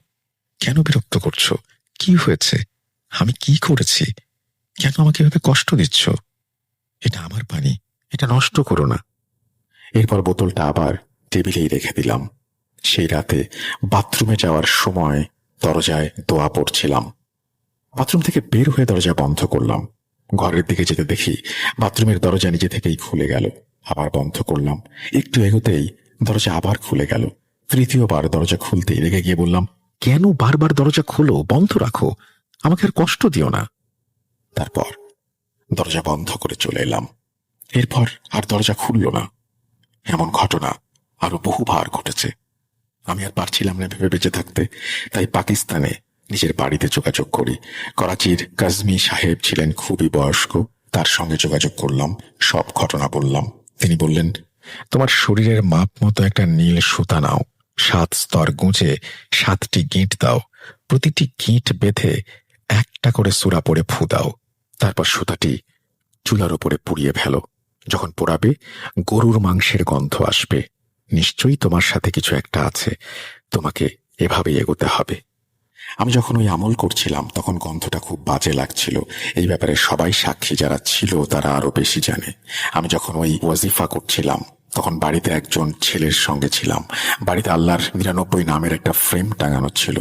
কেন বিরক্ত করছো? কি হয়েছে? আমি কি করেছি? কেন আমাকে এভাবে কষ্ট দিচ্ছ? এটা আমার পানি, এটা নষ্ট করো না। এরপর বোতলটা আবার টেবিলেই রেখে দিলাম। সেই রাতে বাথরুমে যাওয়ার সময় দরজায় দোয়া পড়ছিলাম। বাথরুম থেকে বের হয়ে দরজা বন্ধ করলাম। ঘরের দিকে যেতে দেখি বাথরুমের দরজা নিজে থেকেই খুলে গেল। আবার বন্ধ করলাম। একটু এগোতেই দরজা আবার খুলে গেল। তৃতীয়বার দরজা খুলতেই রেগে গিয়ে বললাম, কেন বারবার দরজা খোলো? বন্ধ রাখো, আমাকে আর কষ্ট দিও না। তারপর দরজা বন্ধ করে চলে এলাম। এরপর আর দরজা খুলল না। এমন ঘটনা আরো বহুবার ঘটেছে। আমি আর পারছিলাম না ভেবে বেঁচে থাকতে। তাই পাকিস্তানে নিজের বাড়িতে যোগাযোগ করি। করাচির কাজমি সাহেব ছিলেন খুবই বয়স্ক। তার সঙ্গে যোগাযোগ করলাম, সব ঘটনা বললাম। তিনি বললেন, তোমার শরীরের মাপ মতো একটা নীল সুতা নাও, 7 স্তর গুঁজে 7টি গিঁট দাও, প্রতিটি গিঁট বেঁধে একটা করে সূরা পড়ে ফু দাও। তারপর সুতাটি চুলার উপরে পুড়িয়ে ফেলো। যখন পোড়াবে, গরুর মাংসের গন্ধ আসবে। নিশ্চয়ই তোমার সাথে কিছু একটা আছে। তোমাকে এভাবেই এগোতে হবে। আমি যখন ওই আমল করছিলাম তখন গন্ধটা খুব বাজে লাগছিল। এই ব্যাপারে সবাই সাক্ষী, যারা ছিল তারা আরো বেশি জানে। আমি যখন ওই ওয়াজিফা করছিলাম তখন বাড়িতে একজন ছেলের সঙ্গে ছিলাম। বাড়িতে আল্লাহর 99 নামের একটা ফ্রেম টাঙানো ছিল।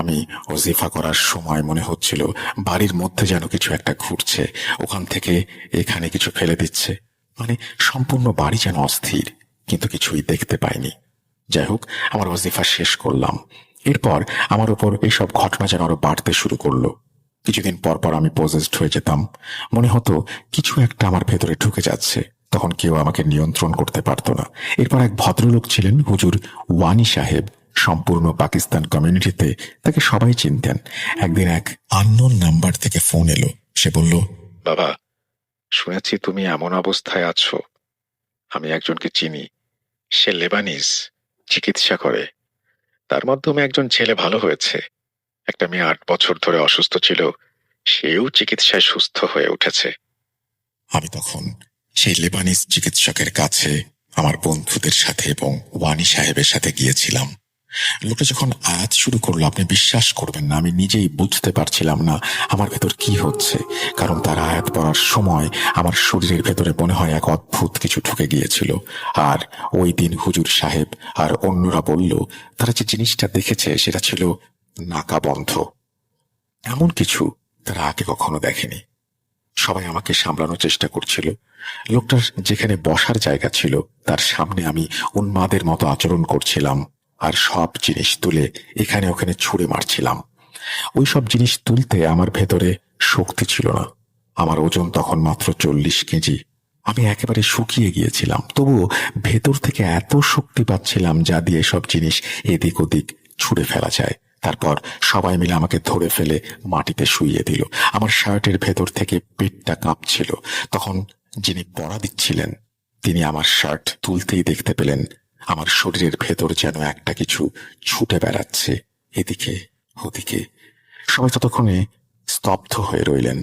আমি ওয়াজিফা করার সময় মনে হচ্ছিল বাড়ির মধ্যে যেন কিছু একটা ঘুরছে, ওখান থেকে এখানে কিছু ফেলে দিচ্ছে। মানে সম্পূর্ণ বাড়ি যেন অস্থির, কিন্তু কিছুই দেখতে পাইনি। যাই হোক, আমার ওয়াজিফা শেষ করলাম। এরপর আমার উপর এইসব ঘটনা যেন আরো বাড়তে শুরু করলো। কিছুদিন পর পর আমি পজেসড হয়ে যেতাম। মনে হতো কিছু একটা আমার ভেতরে ঢুকে যাচ্ছে। তখন কেউ আমাকে নিয়ন্ত্রণ করতে পারত না। এরপর এক ভদ্রলোক ছিলেন, হুজুর ওয়ানি সাহেব। সম্পূর্ণ পাকিস্তান কমিউনিটিতে তাকে সবাই চিনতেন। একদিন এক আননোন নাম্বার থেকে ফোন এলো। সে বলল, বাবা, শুনেছি তুমি এমন অবস্থায় আছো। আমি একজনকে চিনি, সে লেবানিজ, চিকিৎসা করে। তার মাধ্যমে একজন ছেলে ভালো হয়েছে। একটা মেয়ে 8 বছর ধরে অসুস্থ ছিল, সেও চিকিৎসায় সুস্থ হয়ে উঠেছে। আমি তখন সেই লেবানিজ চিকিৎসকের কাছে আমার বন্ধুদের সাথে এবং ওয়ানি সাহেবের সাথে গিয়েছিলাম। লোকটা যখন আয়াত শুরু করলো, আপনি বিশ্বাস করবেন না, আমি নিজেই বুঝতে পারছিলাম না আমার ভেতর কি হচ্ছে। কারণ তার আয়াত পড়ার সময় আমার শরীরের ভেতরে মনে হয় এক অদ্ভুত কিছু ঢুকে গিয়েছিল। আর ওই দিন হুজুর সাহেব আর অন্যরা বলল, তারা যে জিনিসটা দেখেছে সেটা ছিল নাকা বন্ধ। এমন কিছু তারা আগে কখনো দেখেনি। সবাই আমাকে সামলানোর চেষ্টা করছিল। লোকটার যেখানে বসার জায়গা ছিল তার সামনে আমি উন্মাদের মতো আচরণ করছিলাম, আর সব জিনিস তুলে এখানে ওখানে ছুঁড়ে মারছিলাম। ওই সব জিনিস তুলতে আমার ভেতরে শক্তি ছিল না। আমার ওজন তখন মাত্র 40 কেজি। আমি একেবারে শুকিয়ে গিয়েছিলাম, তবুও ভেতর থেকে এত শক্তি পাচ্ছিলাম যা দিয়ে সব জিনিস এদিক ওদিক ছুঁড়ে ফেলা যায়। তারপর সবাই মিলে আমাকে ধরে ফেলে মাটিতে শুইয়ে দিল। আমার শার্টের ভেতর থেকে পেটটা কাঁপছিল। তখন যিনি পড়া দিচ্ছিলেন তিনি আমার শার্ট তুলতেই দেখতে পেলেন আমার শরীরের ভেতর যেন একটা কিছু ছুটে বেড়াচ্ছে এদিকে ওদিকে। সবাই ততক্ষণে স্তব্ধ হয়ে রইলেন।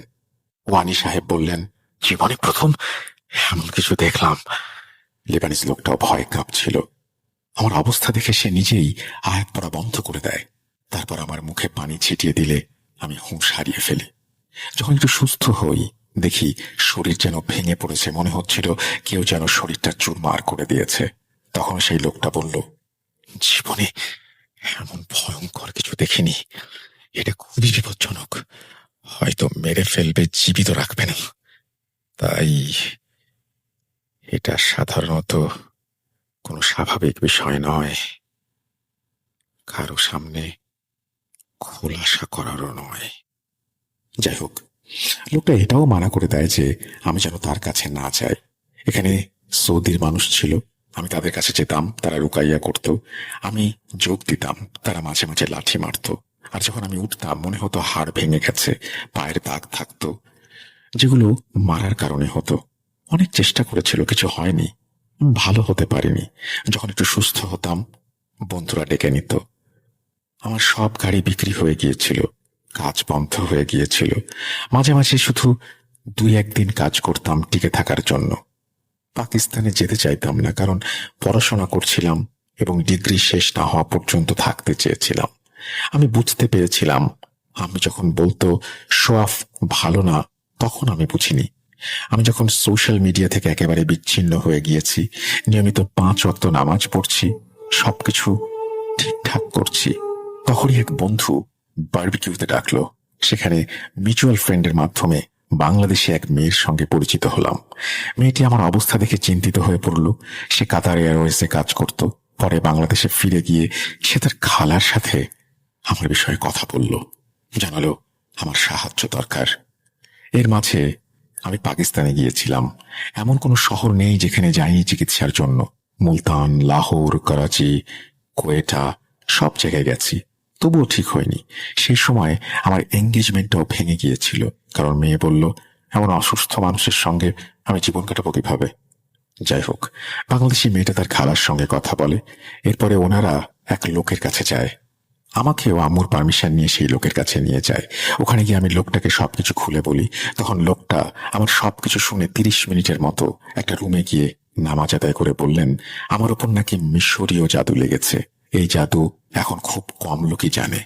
ওয়ানি সাহেব বললেন, জীবনে প্রথম এমন কিছু দেখলাম। লেবানিজ লোকটাও ভয়ে কাঁপছিল। আমার অবস্থা দেখে সে নিজেই আয়াত পড়া বন্ধ করে দেয়। তারপর আমার মুখে পানি ছিটিয়ে দিলে আমি হুঁশ হারিয়ে ফেলি। যখন একটু সুস্থ হই দেখি শরীর যেন ভেঙে পড়েছে, মনে হচ্ছিল কেউ যেন শরীরটা চুরমার করে দিয়েছে। তখন সেই লোকটা বলল, জীবনে এমন ভয়ঙ্কর কিছু দেখিনি, এটা খুবই বিপজ্জনক, হয়তো মেরে ফেলবে, জীবিত রাখবে না। তাই এটা সাধারণত কোনো স্বাভাবিক বিষয় নয়, কারো সামনে খোলাসা করারও নয়। যাই হোক, লোকটা এটাও মানা করে দেয় যে আমি যেন তার কাছে না যাই। এখানে সৌদির মানুষ ছিল, আমি তাদের কাছে যেতাম, তারা রুকাইয়া করত, আমি যোগ দিতাম, তারা মাঝে মাঝে লাঠি মারত। আর যখন আমি উঠতাম মনে হতো হাড় ভেঙে গেছে, পায়ের দাগ থাকতো, যেগুলো মারার কারণে হতো। অনেক চেষ্টা করেছিল, কিছু হয়নি, ভালো হতে পারিনি। যখন একটু সুস্থ হতাম বন্ধুরা ডেকে নিত। আমার সব গাড়ি বিক্রি হয়ে গিয়েছিল, কাজ বন্ধ হয়ে গিয়েছিল। মাঝে মাঝে শুধু 2-1 দিন কাজ করতাম টিকে থাকার জন্য। পাকিস্তানে যেতে চাইতাম না, কারণ পড়াশোনা করছিলাম এবং ডিগ্রি শেষ না হওয়া পর্যন্ত থাকতে চেয়েছিলাম। আমি বুঝতে পেরেছিলাম, আমি যখন বলতো শো অফ ভালো না, তখন আমি বুঝিনি। আমি যখন সোশ্যাল মিডিয়া থেকে একেবারে বিচ্ছিন্ন হয়ে গিয়েছি, নিয়মিত 5 ওয়াক্ত নামাজ পড়ছি, সবকিছু ঠিকঠাক করছি, তখনই এক বন্ধু বারবিকিউতে ডাকলো। সেখানে মিউচুয়াল ফ্রেন্ডের মাধ্যমে বাংলাদেশে এক মেয়ের সঙ্গে পরিচিত হলাম। মেয়েটি আমার অবস্থা দেখে চিন্তিত হয়ে পড়ল। সে কাতার এয়ারওয়েজে কাজ করত। পরে বাংলাদেশে ফিরে গিয়ে সে তার খালার সাথে আমার বিষয়ে কথা বলল, জানালো আমার সাহায্য দরকার। এর মাঝে আমি পাকিস্তানে গিয়েছিলাম। এমন কোনো শহর নেই যেখানে যাইনি চিকিৎসার জন্য। মুলতান, লাহোর, করাচি, কোয়েটা, সব জায়গায় গেছি, তবুও ঠিক হয়নি। সেই সময় আমার এঙ্গেজমেন্টটাও ভেঙে গিয়েছিল, কারণ মেয়ে বলল এমন অসুস্থ মানুষের সঙ্গে আমি জীবন কাটাবো কিভাবে। যাই হোক, বাংলাদেশি মেয়েটা তার খালার সঙ্গে কথা বলে। এরপরে ওনারা এক লোকের কাছে যায়। আমাকেও আম্মুর পারমিশন নিয়ে সেই লোকের কাছে নিয়ে যায়। ওখানে গিয়ে আমি লোকটাকে সবকিছু খুলে বলি। তখন লোকটা আমার সবকিছু শুনে 30 মিনিটের মতো একটা রুমে গিয়ে নামাজ আদায় করে বললেন আমার উপর নাকি মিশরীয় জাদু লেগেছে। এই জাদু এখন খুব কম লোকই জানে।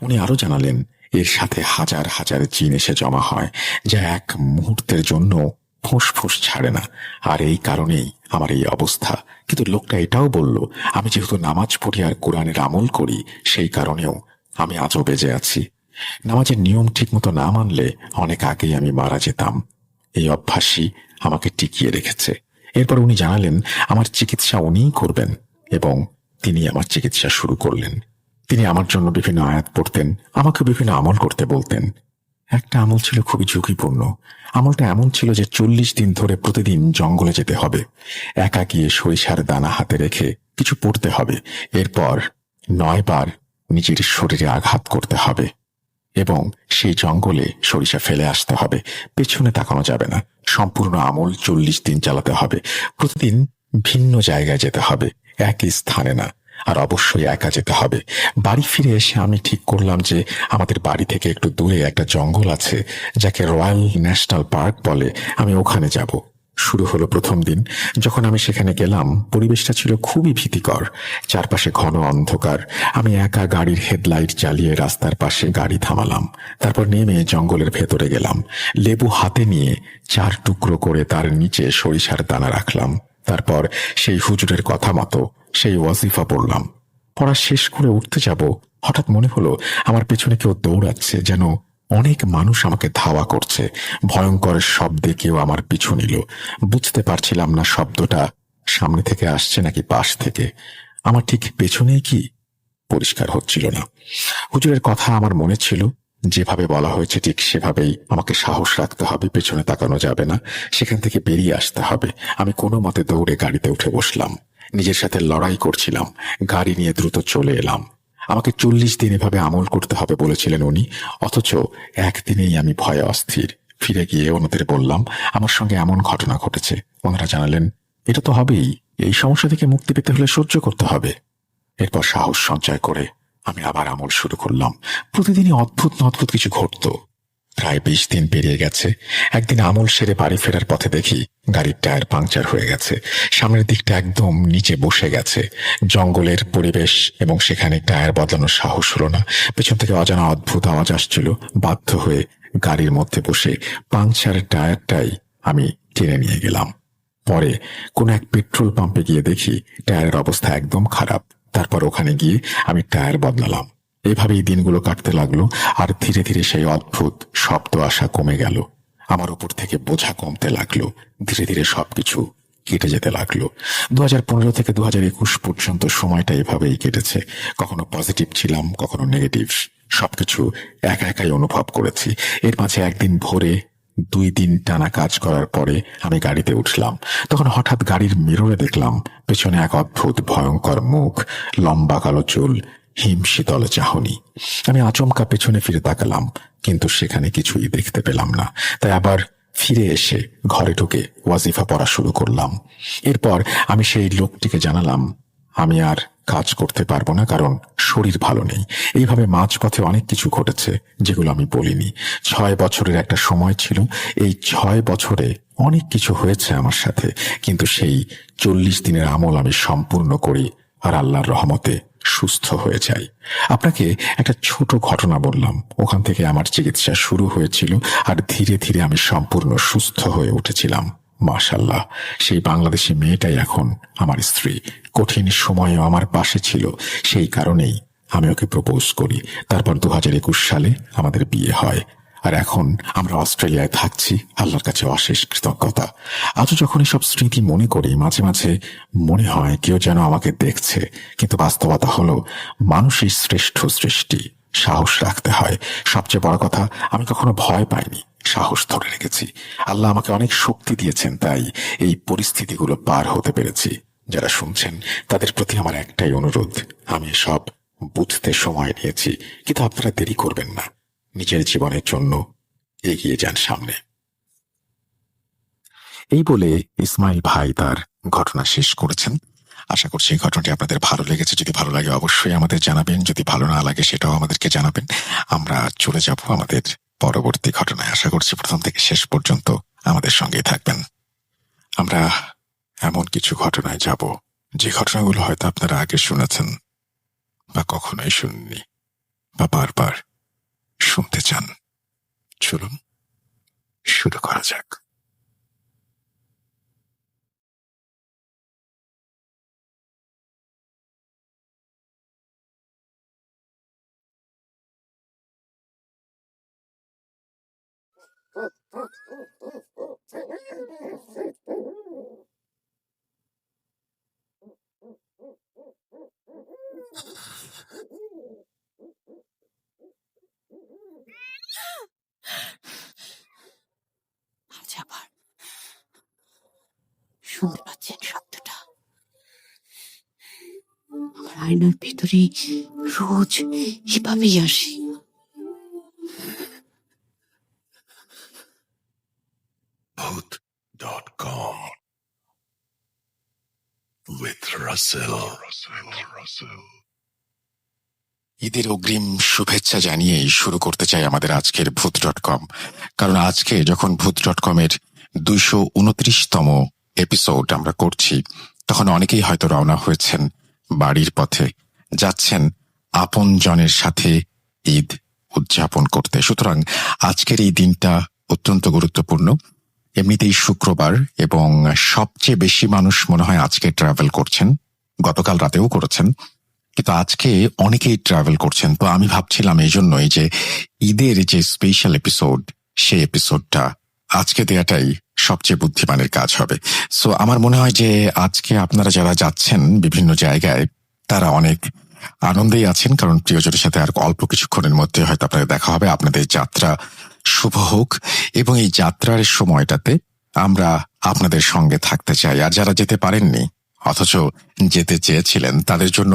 উনি আরো জানালেন এর সাথে হাজার হাজার জিন এসে জমা হয়, যা এক মুহূর্তের জন্য ফুঁসফুঁস ছাড়ে না। আর এই কারণেই আমার এই অবস্থা। কিন্তু লোকটা এটাও বলল আমি যেহেতু নামাজ পড়ি আর কোরআনের আমল করি, সেই কারণেও আমি আজও বেঁচে আছি। নামাজের নিয়ম ঠিকমতো না মানলে অনেক আগেই আমি মারা যেতাম। এই অভ্যাসই আমাকে টিকিয়ে রেখেছে। এরপর উনি জানালেন আমার চিকিৎসা উনিই করবেন, এবং তিনি আমার চিকিৎসা শুরু করলেন। তিনি আমার জন্য বিভিন্ন আয়াত পড়তেন, আমাকে বিভিন্ন আমল করতে বলতেন। একটা আমল ছিল খুবই ঝুঁকিপূর্ণ। আমলটা এমন ছিল যে 40 দিন ধরে প্রতিদিন জঙ্গলে যেতে হবে, একা গিয়ে সরিষার দানা হাতে রেখে কিছু পড়তে হবে। এরপর 9 বার নিজের শরীরে আঘাত করতে হবে এবং সেই জঙ্গলে সরিষা ফেলে আসতে হবে। পেছনে তাকানো যাবে না। সম্পূর্ণ আমল 40 দিন চালাতে হবে। প্রতিদিন ভিন্ন জায়গায় যেতে হবে, একই স্থানে না। আর অবশ্যই একা যেতে হবে। বাড়ি ফিরে এসে আমি ঠিক করলাম যে আমাদের বাড়ি থেকে একটু দূরে একটা জঙ্গল আছে, যাকে রয়্যাল ন্যাশনাল পার্ক বলে। আমি ওখানে যাব। শুরু হলো প্রথম দিন। যখন আমি সেখানে গেলাম পরিবেশটা ছিল খুবই ভীতিকর। চারপাশে ঘন অন্ধকার। আমি একা গাড়ির হেডলাইট জ্বালিয়ে রাস্তার পাশে গাড়ি থামালাম। তারপর নেমে জঙ্গলের ভেতরে গেলাম। লেবু হাতে নিয়ে 4 টুকরো করে তার নিচে সরিষার দানা রাখলাম। তারপর সেই হুজুরের কথা মতো সেই ওয়াজিফা পড়লাম। পড়া শেষ করে উঠতে যাব, হঠাৎ মনে হলো আমার পেছনে কেউ দৌড়াচ্ছে, যেন অনেক মানুষ আমাকে ধাওয়া করছে। ভয়ঙ্কর শব্দে কেউ আমার পিছু নিল। বুঝতে পারছিলাম না শব্দটা সামনে থেকে আসছে নাকি পাশ থেকে। আমার ঠিক পেছনেই কি পরিষ্কার হচ্ছিল না। হুজুরের কথা আমার মনে ছিল, যেভাবে বলা হয়েছে ঠিক সেভাবেই আমাকে সাহস রাখতে হবে, পেছনে তাকানো যাবে না, সেখান থেকে বেরিয়ে আসতে হবে। আমি কোনো মতে দৌড়ে গাড়িতে উঠে বসলাম। নিজের সাথে লড়াই করছিলাম। গাড়ি নিয়ে দ্রুত চলে এলাম। আমাকে 40 দিন এভাবে আমল করতে হবে বলেছিলেন উনি, অথচ একদিনেই আমি ভয়ে অস্থির। ফিরে গিয়ে ওনাদের বললাম আমার সঙ্গে এমন ঘটনা ঘটেছে। ওনারা জানালেন এটা তো হবেই, এই সমস্যা থেকে মুক্তি পেতে হলে সহ্য করতে হবে। এরপর সাহস সঞ্চয় করে আমি আবার আমল শুরু করলাম। প্রতিদিনই অদ্ভুত অদ্ভুত কিছু ঘটত। প্রায় 20 দিন পেরিয়ে গেছে। একদিন আমল সেরে বাড়ি ফেরার পথে দেখি গাড়ির টায়ার পাংচার হয়ে গেছে। সামনের দিকটা একদম নিচে বসে গেছে। জঙ্গলের পরিবেশ এবং সেখানে টায়ার বদলানোর সাহস হলো না। পেছন থেকে অজানা অদ্ভুত আওয়াজ আসছিল। বাধ্য হয়ে গাড়ির মধ্যে বসে পাংচার টায়ারটাই আমি টেনে নিয়ে গেলাম। পরে কোনো এক পেট্রোল পাম্পে গিয়ে দেখি টায়ারের অবস্থা একদম খারাপ। তারপর ওখানে গিয়ে আমি টায়ার বদলালাম। এভাবেই দিনগুলো কাটতে লাগলো, আর ধীরে ধীরে সেই অদ্ভুত শব্দ আসা কমে গেল। আমার উপর থেকে বোঝা কমতে লাগলো। ধীরে ধীরে সবকিছু কেটে যেতে লাগলো। 2015 থেকে 2021 পর্যন্ত সময়টা এভাবেই কেটেছে। কখনো পজিটিভ ছিলাম, কখনো নেগেটিভ। সবকিছু একা একাই অনুভব করেছি। এর মাঝে একদিন ভোরে 2 দিন টানা কাজ করার পরে আমি গাড়িতে উঠলাম। তখন হঠাৎ গাড়ির মিররে দেখলাম পেছনে এক অদ্ভুত ভয়ঙ্কর মুখ, লম্বা কালো চুল, হিম শীতল চাহনি। আমি আচমকা পেছনে ফিরে তাকালাম, কিন্তু সেখানে কিছুই দেখতে পেলাম না। তাই আবার ফিরে এসে ঘরে ঢুকে ওয়াজিফা পড়া শুরু করলাম। এরপর আমি সেই লোকটিকে জানালাম আমি আর কাজ করতে পারবো না, কারণ শরীর ভালো নেই। এইভাবে মাঝপথে অনেক কিছু ঘটেছে যেগুলো আমি বলিনি। 6 বছরের একটা সময় ছিল। এই 6 বছরে অনেক কিছু হয়েছে আমার সাথে, কিন্তু সেই 40 দিনের আমল আমি সম্পূর্ণ করি আর আল্লাহর রহমতে সুস্থ হয়ে যাই। আপনাকে একটা ছোট ঘটনা বললাম। ওখান থেকে আমার চিকিৎসা শুরু হয়েছিল, আর ধীরে ধীরে আমি সম্পূর্ণ সুস্থ হয়ে উঠেছিলাম। মাশাআল্লাহ, সেই বাংলাদেশি মেয়েটাই এখন আমার স্ত্রী। কঠিন সময়েও আমার পাশে ছিল। সেই কারণেই আমি ওকে প্রপোজ করি। তারপর 2021 সালে আমাদের বিয়ে হয়। আর এখন আমরা অস্ট্রেলিয়ায় থাকছি। আল্লাহর কাছে অশেষ কৃতজ্ঞতা। আজও যখন এসব স্মৃতি মনে করি, মাঝে মাঝে মনে হয় কেউ যেন আমাকে দেখছে। কিন্তু বাস্তবতা হলো মানুষই শ্রেষ্ঠ সৃষ্টি। সাহস রাখতে হয়। সবচেয়ে বড় কথা, আমি কখনো ভয় পাইনি, সাহস ধরে রেখেছি। আল্লাহ আমাকে অনেক শক্তি দিয়েছেন, তাই এই পরিস্থিতিগুলো পার হতে পেরেছি। যারা শুনছেন তাদের প্রতি আমার একটাই অনুরোধ, আমি সব বুঝতে সময় নিয়েছি, কিন্তু আপনারা দেরি করবেন না। নিজের জীবনের জন্য এগিয়ে যান সামনে। এই বলে ইসমাইল ভাই তার ঘটনা শেষ করেছেন। আশা করছি এই ঘটনাটি আপনাদের ভালো লেগেছে। যদি ভালো লাগে অবশ্যই আমাদের জানাবেন, যদি ভালো না লাগে সেটাও আমাদেরকে জানাবেন। আমরা চলে যাব আমাদের পরবর্তী ঘটনায়। আশা করছি প্রথম থেকে শেষ পর্যন্ত আমাদের সঙ্গেই থাকবেন। আমরা এমন কিছু ঘটনায় যাব যে ঘটনাগুলো হয়তো আপনারা আগে শুনেছেন, বা কখনোই শুননি, বা বারবার শুনতে চান। চলুন শুরু করা যাক। আচ্ছা, আবার শুনতে পাচ্ছেন শব্দটা? আমার আয়নার ভিতরে রোজ এভাবেই আসে। Bhoot.com with Russell. ঈদের অগ্রিম শুভেচ্ছা জানিয়েই শুরু করতে চাই আমাদের আজকের ভূত.com। কারণ আজকে যখন ভূত.com-এর 229তম এপিসোড আমরা করছি, তখন অনেকেই হয়তো রওনা হয়েছেন বাড়ির পথে, যাচ্ছেন আপন জনের সাথে ঈদ উদযাপন করতে। সুতরাং আজকের এই দিনটা অত্যন্ত গুরুত্বপূর্ণ। এমনিতেই শুক্রবার, এবং সবচেয়ে বেশি মানুষ মনে হয় আজকে ট্রাভেল করছেন। গতকাল রাতেও করেছেন, কিন্তু আজকে অনেকেই ট্রাভেল করছেন। তো আমি ভাবছিলাম এই জন্যই যে ঈদের যে স্পেশাল এপিসোড, সেই এপিসোডটা আজকে দেয়াটাই সবচেয়ে বুদ্ধিমানের কাজ হবে। সো আমার মনে হয় যে আজকে আপনারা যারা যাচ্ছেন বিভিন্ন জায়গায়, তারা অনেক আনন্দেই আছেন, কারণ প্রিয়জনের সাথে আর অল্প কিছুক্ষণের মধ্যে হয়তো আপনাদের দেখা হবে। আপনাদের যাত্রা শুভ হোক, এবং এই যাত্রার সময়টাতে আমরা আপনাদের সঙ্গে থাকতে চাই। আর যারা যেতে পারেননি অথচ যেতে চেয়েছিলেন, তাদের জন্য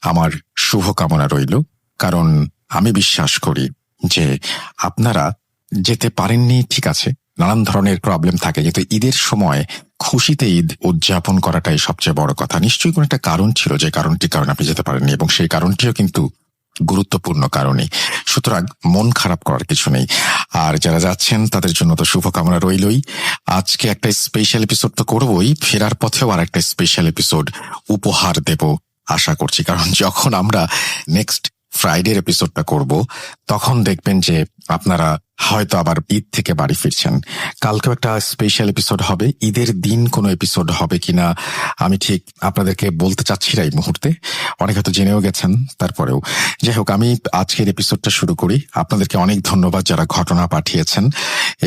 আমার শুভকামনা রইল। কারণ আমি বিশ্বাস করি যে আপনারা যেতে পারেননি, ঠিক আছে, নানান ধরনের প্রবলেম থাকে, কিন্তু ঈদের সময় খুশিতে ঈদ উদযাপন করাটাই সবচেয়ে বড় কথা। নিশ্চয়ই কোনো একটা কারণ ছিল, যে কারণটির কারণে আপনি যেতে পারেননি, এবং সেই কারণটিও কিন্তু গুরুত্বপূর্ণ কারণে। সুতরাং মন খারাপ করার কিছু নেই। আর যারা যাচ্ছেন তাদের জন্য তো শুভকামনা রইলই। আজকে একটা স্পেশাল এপিসোড তো করবই, ফেরার পথেও আর একটা স্পেশাল এপিসোড উপহার দেব আশা করছি। কারণ যখন আমরা নেক্সট ফ্রাইডের এপিসোডটা করব তখন দেখবেন যে আপনারা হয়তো আবার ঈদ থেকে বাড়ি ফিরছেন। কালকেও একটা স্পেশাল এপিসোড হবে। ঈদের দিন কোনো এপিসোড হবে কিনা আমি ঠিক আপনাদেরকে বলতে চাচ্ছি না এই মুহূর্তে, অনেক হয়তো জেনেও গেছেন। তারপরেও যাই হোক, আমি আজকের এপিসোডটা শুরু করি। আপনাদেরকে অনেক ধন্যবাদ যারা ঘটনা পাঠিয়েছেন,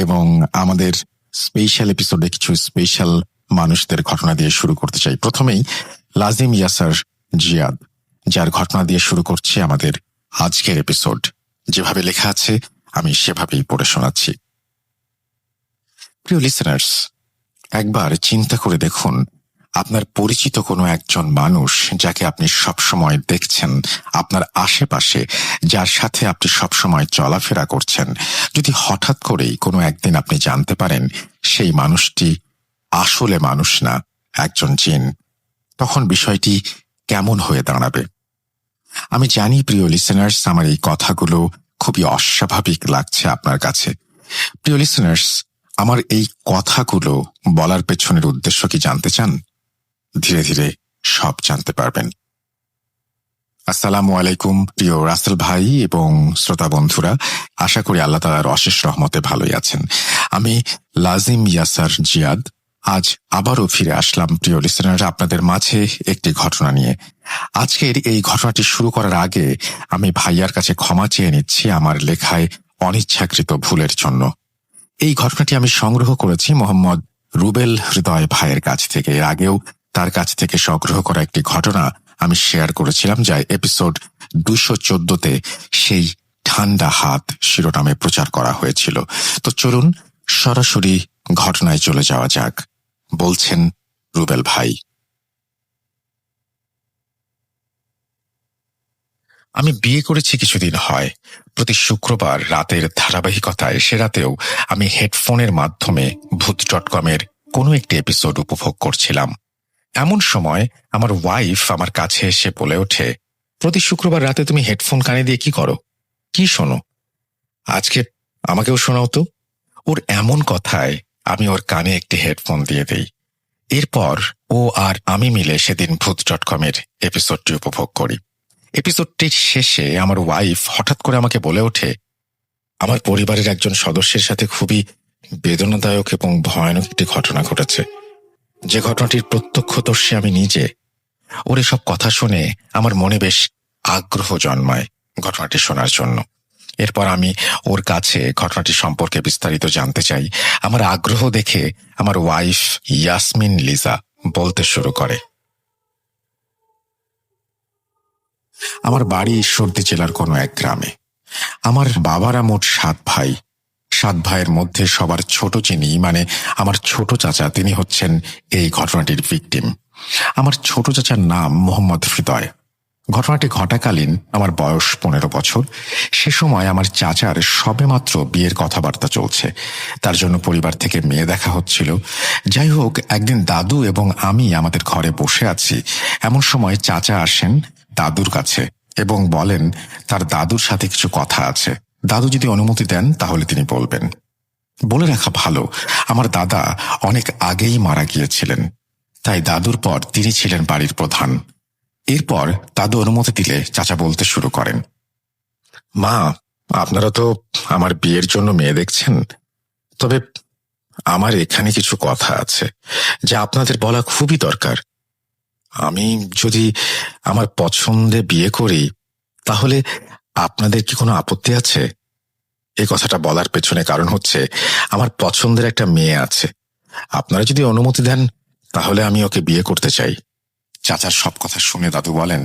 এবং আমাদের স্পেশাল এপিসোডে কিছু স্পেশাল মানুষদের ঘটনা দিয়ে শুরু করতে চাই। প্রথমেই লাজিম ইয়াসার জিয়াদ, যার ঘটনা দিয়ে শুরু করছে আমাদের আজকের এপিসোড। যেভাবে লেখা আছে আমি সেভাবেই পড়ে শোনাচ্ছি। প্রিয় লিসেনার্স, একবার চিন্তা করে দেখুন, আপনার পরিচিত কোনো একজন মানুষ যাকে আপনি সবসময় দেখছেন আপনার আশেপাশে, যার সাথে আপনি সবসময় চলাফেরা করছেন, যদি হঠাৎ করেই কোনো একদিন আপনি জানতে পারেন সেই মানুষটি আসলে মানুষ না, একজন জিন, তখন বিষয়টি কেমন হয়ে দাঁড়াবে? আমি জানি প্রিয় লিসেনার্স, আমার এই কথাগুলো খুবই অস্বাভাবিক লাগছে আপনার কাছে। প্রিয় লিসেনার্স, আমার এই কথাগুলো বলার পেছনের উদ্দেশ্য কি জানতে চান? ধীরে ধীরে সব জানতে পারবেন। আসসালামু আলাইকুম প্রিয় রাসেল ভাই এবং শ্রোতা বন্ধুরা, আশা করি আল্লাহ তাআলার অশেষ রহমতে ভালোই আছেন। আমি লাজিম ইয়াসার জিয়াদ আজ আবারও ফিরে আসলাম প্রিয় লিসেনাররা আপনাদের মাঝে একটি ঘটনা নিয়ে। আজকের এই ঘটনাটি শুরু করার আগে আমি ভাইয়ার কাছে ক্ষমা চেয়ে নিচ্ছি আমার লেখায় অনিচ্ছাকৃত ভুলের জন্য। এই ঘটনাটি আমি সংগ্রহ করেছি মোহাম্মদ রুবেল হৃদয় ভাইয়ের কাছ থেকে। এর আগেও তার কাছ থেকে সংগ্রহ করা একটি ঘটনা আমি শেয়ার করেছিলাম, যা এপিসোড 214-তে সেই ঠান্ডা হাত শিরোনামে প্রচার করা হয়েছিল। তো চলুন সরাসরি ঘটনায় চলে যাওয়া যাক। বলছেন রুবেল ভাই। আমি বিয়ে করেছি কিছুদিন হয়। প্রতি শুক্রবার রাতের ধারাবাহিকতায় সে রাতেও আমি হেডফোনের মাধ্যমে ভূত.কমের কোনো একটি এপিসোড উপভোগ করছিলাম। এমন সময় আমার ওয়াইফ আমার কাছে এসে বলে ওঠে, প্রতি শুক্রবার রাতে তুমি হেডফোন কানে দিয়ে কি করো, কি শোনো? আজকে আমাকেও শোনাও তো। ওর এমন কথায় আমি ওর কানে একটি হেডফোন দিয়ে দেই। এরপর ও আর আমি মিলে সেদিন ভূত.কমের এপিসোডটি উপভোগ করি। এপিসোডটির শেষে আমার ওয়াইফ হঠাৎ করে আমাকে বলে ওঠে, আমার পরিবারের একজন সদস্যের সাথে খুবই বেদনাদায়ক এবং ভয়ানক একটি ঘটনা ঘটেছে, যে ঘটনাটির প্রত্যক্ষদর্শী আমি নিজে। ওর এসব কথা শুনে আমার মনে বেশ আগ্রহ জন্মায় ঘটনাটি শোনার জন্য। এরপর আমি ওর কাছে ঘটনাটি সম্পর্কে বিস্তারিত জানতে চাই। আমার আগ্রহ দেখে আমার ওয়াইফ ইয়াসমিন লিজা বলতে শুরু করে, আমার বাড়ি ঈশ্বরদী জেলার কোনো এক গ্রামে। আমার বাবারা মোট 7 ভাই। 7 ভাইয়ের মধ্যে সবার ছোট যিনি, মানে আমার ছোট চাচা, তিনি হচ্ছেন এই ঘটনাটির ভিকটিম। আমার ছোট চাচার নাম মোহাম্মদ হৃদয়। ঘটনাটি ঘটাকালীন আমার বয়স 15 বছর। সে সময় আমার চাচার সবেমাত্র বিয়ের কথাবার্তা চলছে, তার জন্য পরিবার থেকে মেয়ে দেখা হচ্ছিল। যাই হোক, একদিন দাদু এবং আমি আমাদের ঘরে বসে আছি, এমন সময় চাচা আসেন দাদুর কাছে এবং বলেন তার দাদুর সাথে কিছু কথা আছে। দাদু যদি অনুমতি দেন তাহলে তিনি বলবেন। বলে রাখা ভালো, আমার দাদা অনেক আগেই মারা গিয়েছিলেন, তাই দাদুর পর তিনি ছিলেন বাড়ির প্রধান। এরপর দাদু অনুমতি দিলে চাচা বলতে শুরু করেন, মা, আপনারা তো আমার বিয়ের জন্য মেয়ে দেখছেন, তবে আমার এখানে কিছু কথা আছে যা আপনাদের বলা খুবই দরকার। আমি যদি আমার পছন্দে বিয়ে করি তাহলে আপনাদের কি কোনো আপত্তি আছে? এই কথাটা বলার পেছনে কারণ হচ্ছে আমার পছন্দের একটা মেয়ে আছে। আপনারা যদি অনুমতি দেন তাহলে আমি ওকে বিয়ে করতে চাই। চাচার সব কথা শুনে দাদু বলেন,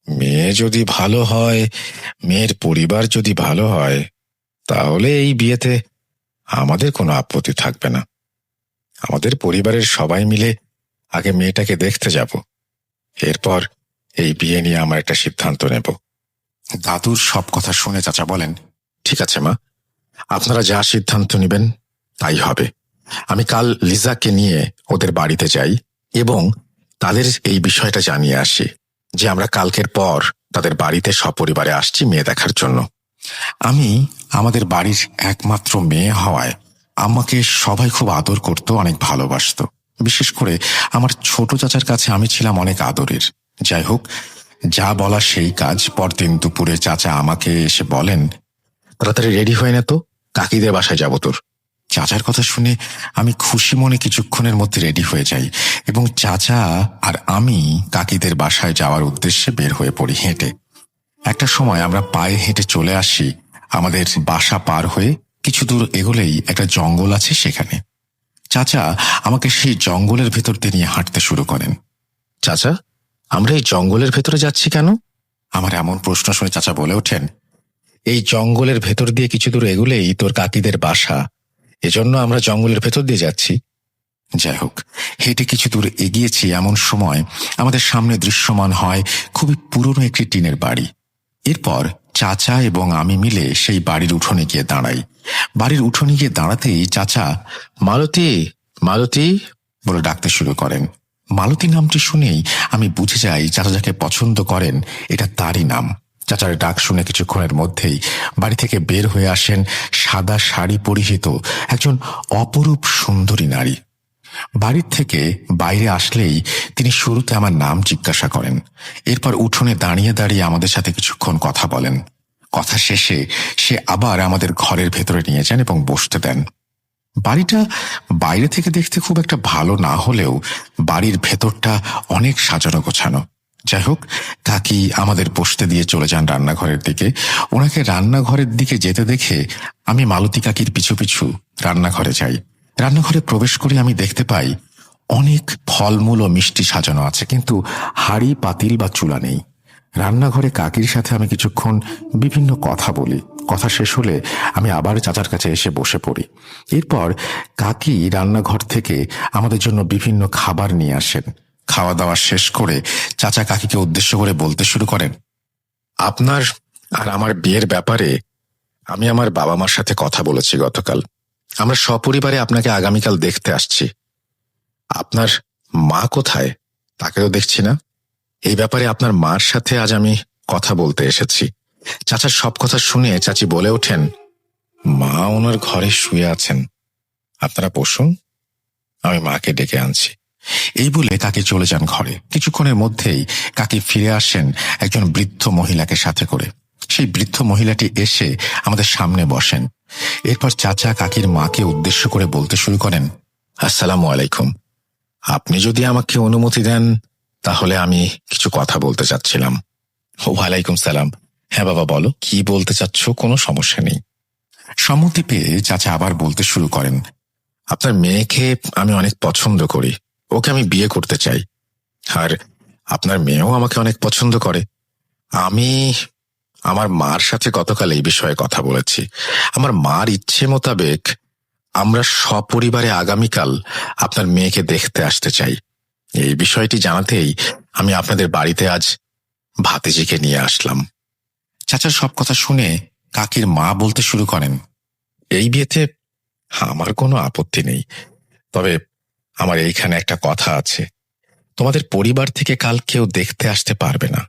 মেয়ে যদি ভালো হয়, মেয়ের পরিবার যদি ভালো হয়, তাহলে এই বিয়েতে আমাদের কোনো আপত্তি থাকবে না। আমাদের পরিবারের সবাই মিলে আগে মেয়েটাকে দেখতে যাব, এরপর এই বিয়ে নিয়ে আমার একটা সিদ্ধান্ত নেব। দাদুর সব কথা শুনে চাচা বলেন, ঠিক আছে মা, আপনারা যা সিদ্ধান্ত নেবেন তাই হবে। আমি কাল লিজাকে নিয়ে ওদের বাড়িতে যাই এবং তাদের এই বিষয়টা জানিয়ে আসি যে আমরা কালকের পর তাদের বাড়িতে সপরিবারে আসছি মেয়ে দেখার জন্য। আমি আমাদের বাড়ির একমাত্র মেয়ে হওয়ায় আমাকে সবাই খুব আদর করত, অনেক ভালোবাসতো। বিশেষ করে আমার ছোট চাচার কাছে আমি ছিলাম অনেক আদরের। যাই হোক, যা বলা সেই কাজ। পরদিন দুপুরে চাচা আমাকে এসে বলেন, তাড়াতাড়ি রেডি হয়ে নে তো, কাকিদের বাসায় যাব তোর। চাচার কথা শুনে আমি খুশি মনে কিছুক্ষণের মধ্যে রেডি হয়ে যাই এবং চাচা আর আমি কাকিদের বাসায় যাওয়ার উদ্দেশ্যে বের হয়ে পড়ি হেঁটে। একটা সময় আমরা পায়ে হেঁটে চলে আসি আমাদের বাসা পার হয়ে। কিছু দূর এগোলেই একটা জঙ্গল আছে, সেখানে চাচা আমাকে সেই জঙ্গলের ভেতর দিয়ে নিয়ে হাঁটতে শুরু করেন। চাচা, আমরা এই জঙ্গলের ভেতরে যাচ্ছি কেন? আমার এমন প্রশ্ন শুনে চাচা বলে ওঠেন, এই জঙ্গলের ভেতর দিয়ে কিছু দূর এগোলেই তোর কাকিদের বাসা, এজন্য আমরা জঙ্গলের ভেতর দিয়ে যাচ্ছি। যাই হোক, হেঁটে কিছু দূর এগিয়েছি, এমন সময় আমাদের সামনে দৃশ্যমান হয় খুবই পুরনো একটি টিনের বাড়ি। এরপর চাচা এবং আমি মিলে সেই বাড়ির উঠোনে গিয়ে দাঁড়াই। বাড়ির উঠোনে গিয়ে দাঁড়াতেই চাচা মালতী মালতী বলে ডাকতে শুরু করেন। মালতী নামটি শুনেই আমি বুঝে যাই চাচা যাকে পছন্দ করেন এটা তারই নাম। চাচার ডাক শুনে কিছুক্ষণের মধ্যেই বাড়ি থেকে বের হয়ে আসেন সাদা শাড়ি পরিহিত একজন অপরূপ সুন্দরী নারী। বাড়ির থেকে বাইরে আসলেই তিনি শুরুতে আমার নাম জিজ্ঞাসা করেন। এরপর উঠোনে দাঁড়িয়ে দাঁড়িয়ে আমাদের সাথে কিছুক্ষণ কথা বলেন। কথা শেষে সে আবার আমাদের ঘরের ভেতরে নিয়ে যান এবং বসতে দেন। বাড়িটা বাইরে থেকে দেখতে খুব একটা ভালো না হলেও বাড়ির ভেতরটা অনেক সাজানো গোছানো। যাই হোক, কাকি আমাদের বসতে দিয়ে চলে যান রান্নাঘরের দিকে। ওনাকে রান্নাঘরের দিকে যেতে দেখে আমি মালতী কাকির পিছু পিছু রান্নাঘরে যাই। রান্নাঘরে প্রবেশ করে আমি দেখতে পাই অনেক ফলমূল ও মিষ্টি সাজানো আছে, কিন্তু হাঁড়ি পাতিল বা চুলা নেই। রান্নাঘরে কাকির সাথে আমি কিছুক্ষণ বিভিন্ন কথা বলি। কথা শেষ হলে আমি আবার চাচার কাছে এসে বসে পড়ি। এরপর কাকি রান্নাঘর থেকে আমাদের জন্য বিভিন্ন খাবার নিয়ে আসেন। খাওয়া দাওয়া শেষ করে চাচা কাকিকে উদ্দেশ্য করে বলতে শুরু করেন, আপনার আর আমার বিয়ের ব্যাপারে আমি আমার বাবা মার সাথে কথা বলেছি গতকাল। আমরা সপরিবারে আপনাকে আগামীকাল দেখতে আসছি। আপনার মা কোথায়? তাকেও দেখছি না। এই ব্যাপারে আপনার মার সাথে আজ আমি কথা বলতে এসেছি। চাচার সব কথা শুনে চাচি বলে ওঠেন, মা ওনার ঘরে শুয়ে আছেন, আপনারা বসুন, আমি মাকে ডেকে আনছি। এই বলে কাকি চলে যান ঘরে। কিছুক্ষণের মধ্যেই কাকি ফিরে আসেন একজন বৃদ্ধ মহিলাকে সাথে করে। সেই বৃদ্ধ মহিলাটি এসে আমাদের সামনে বসেন। এরপর চাচা কাকির মাকে উদ্দেশ্য করে বলতে শুরু করেন, আসসালামু আলাইকুম। আপনি যদি আমাকে অনুমতি দেন তাহলে আমি কিছু কথা বলতে চাচ্ছিলাম। ওয়ালাইকুম সালাম। হ্যাঁ বাবা, বলো, কি বলতে চাচ্ছ? কোনো সমস্যা নেই। সম্মতি পেয়ে চাচা আবার বলতে শুরু করেন, আপনার মেয়েকে আমি অনেক পছন্দ করি, ওকে আমি বিয়ে করতে চাই। আর আপনার মেয়েও আমাকে অনেক পছন্দ করে। আমি আমার মার সাথে গতকাল এই বিষয়ে কথা বলেছি। আমার মার ইচ্ছে মোতাবেক আমরা সপরিবারে আগামীকাল আপনার মেয়েকে দেখতে আসতে চাই। এই বিষয়টি জানাতেই আমি আপনাদের বাড়িতে আজ ভাতিজিকে নিয়ে আসলাম। চাচার সব কথা শুনে কাকির মা বলতে শুরু করেন, এই বিয়েতে আমার কোনো আপত্তি নেই, তবে আমার এইখানে একটা কথা আছে। তোমাদের পরিবার থেকে কাল কেউ দেখতে আসতে পারবে না।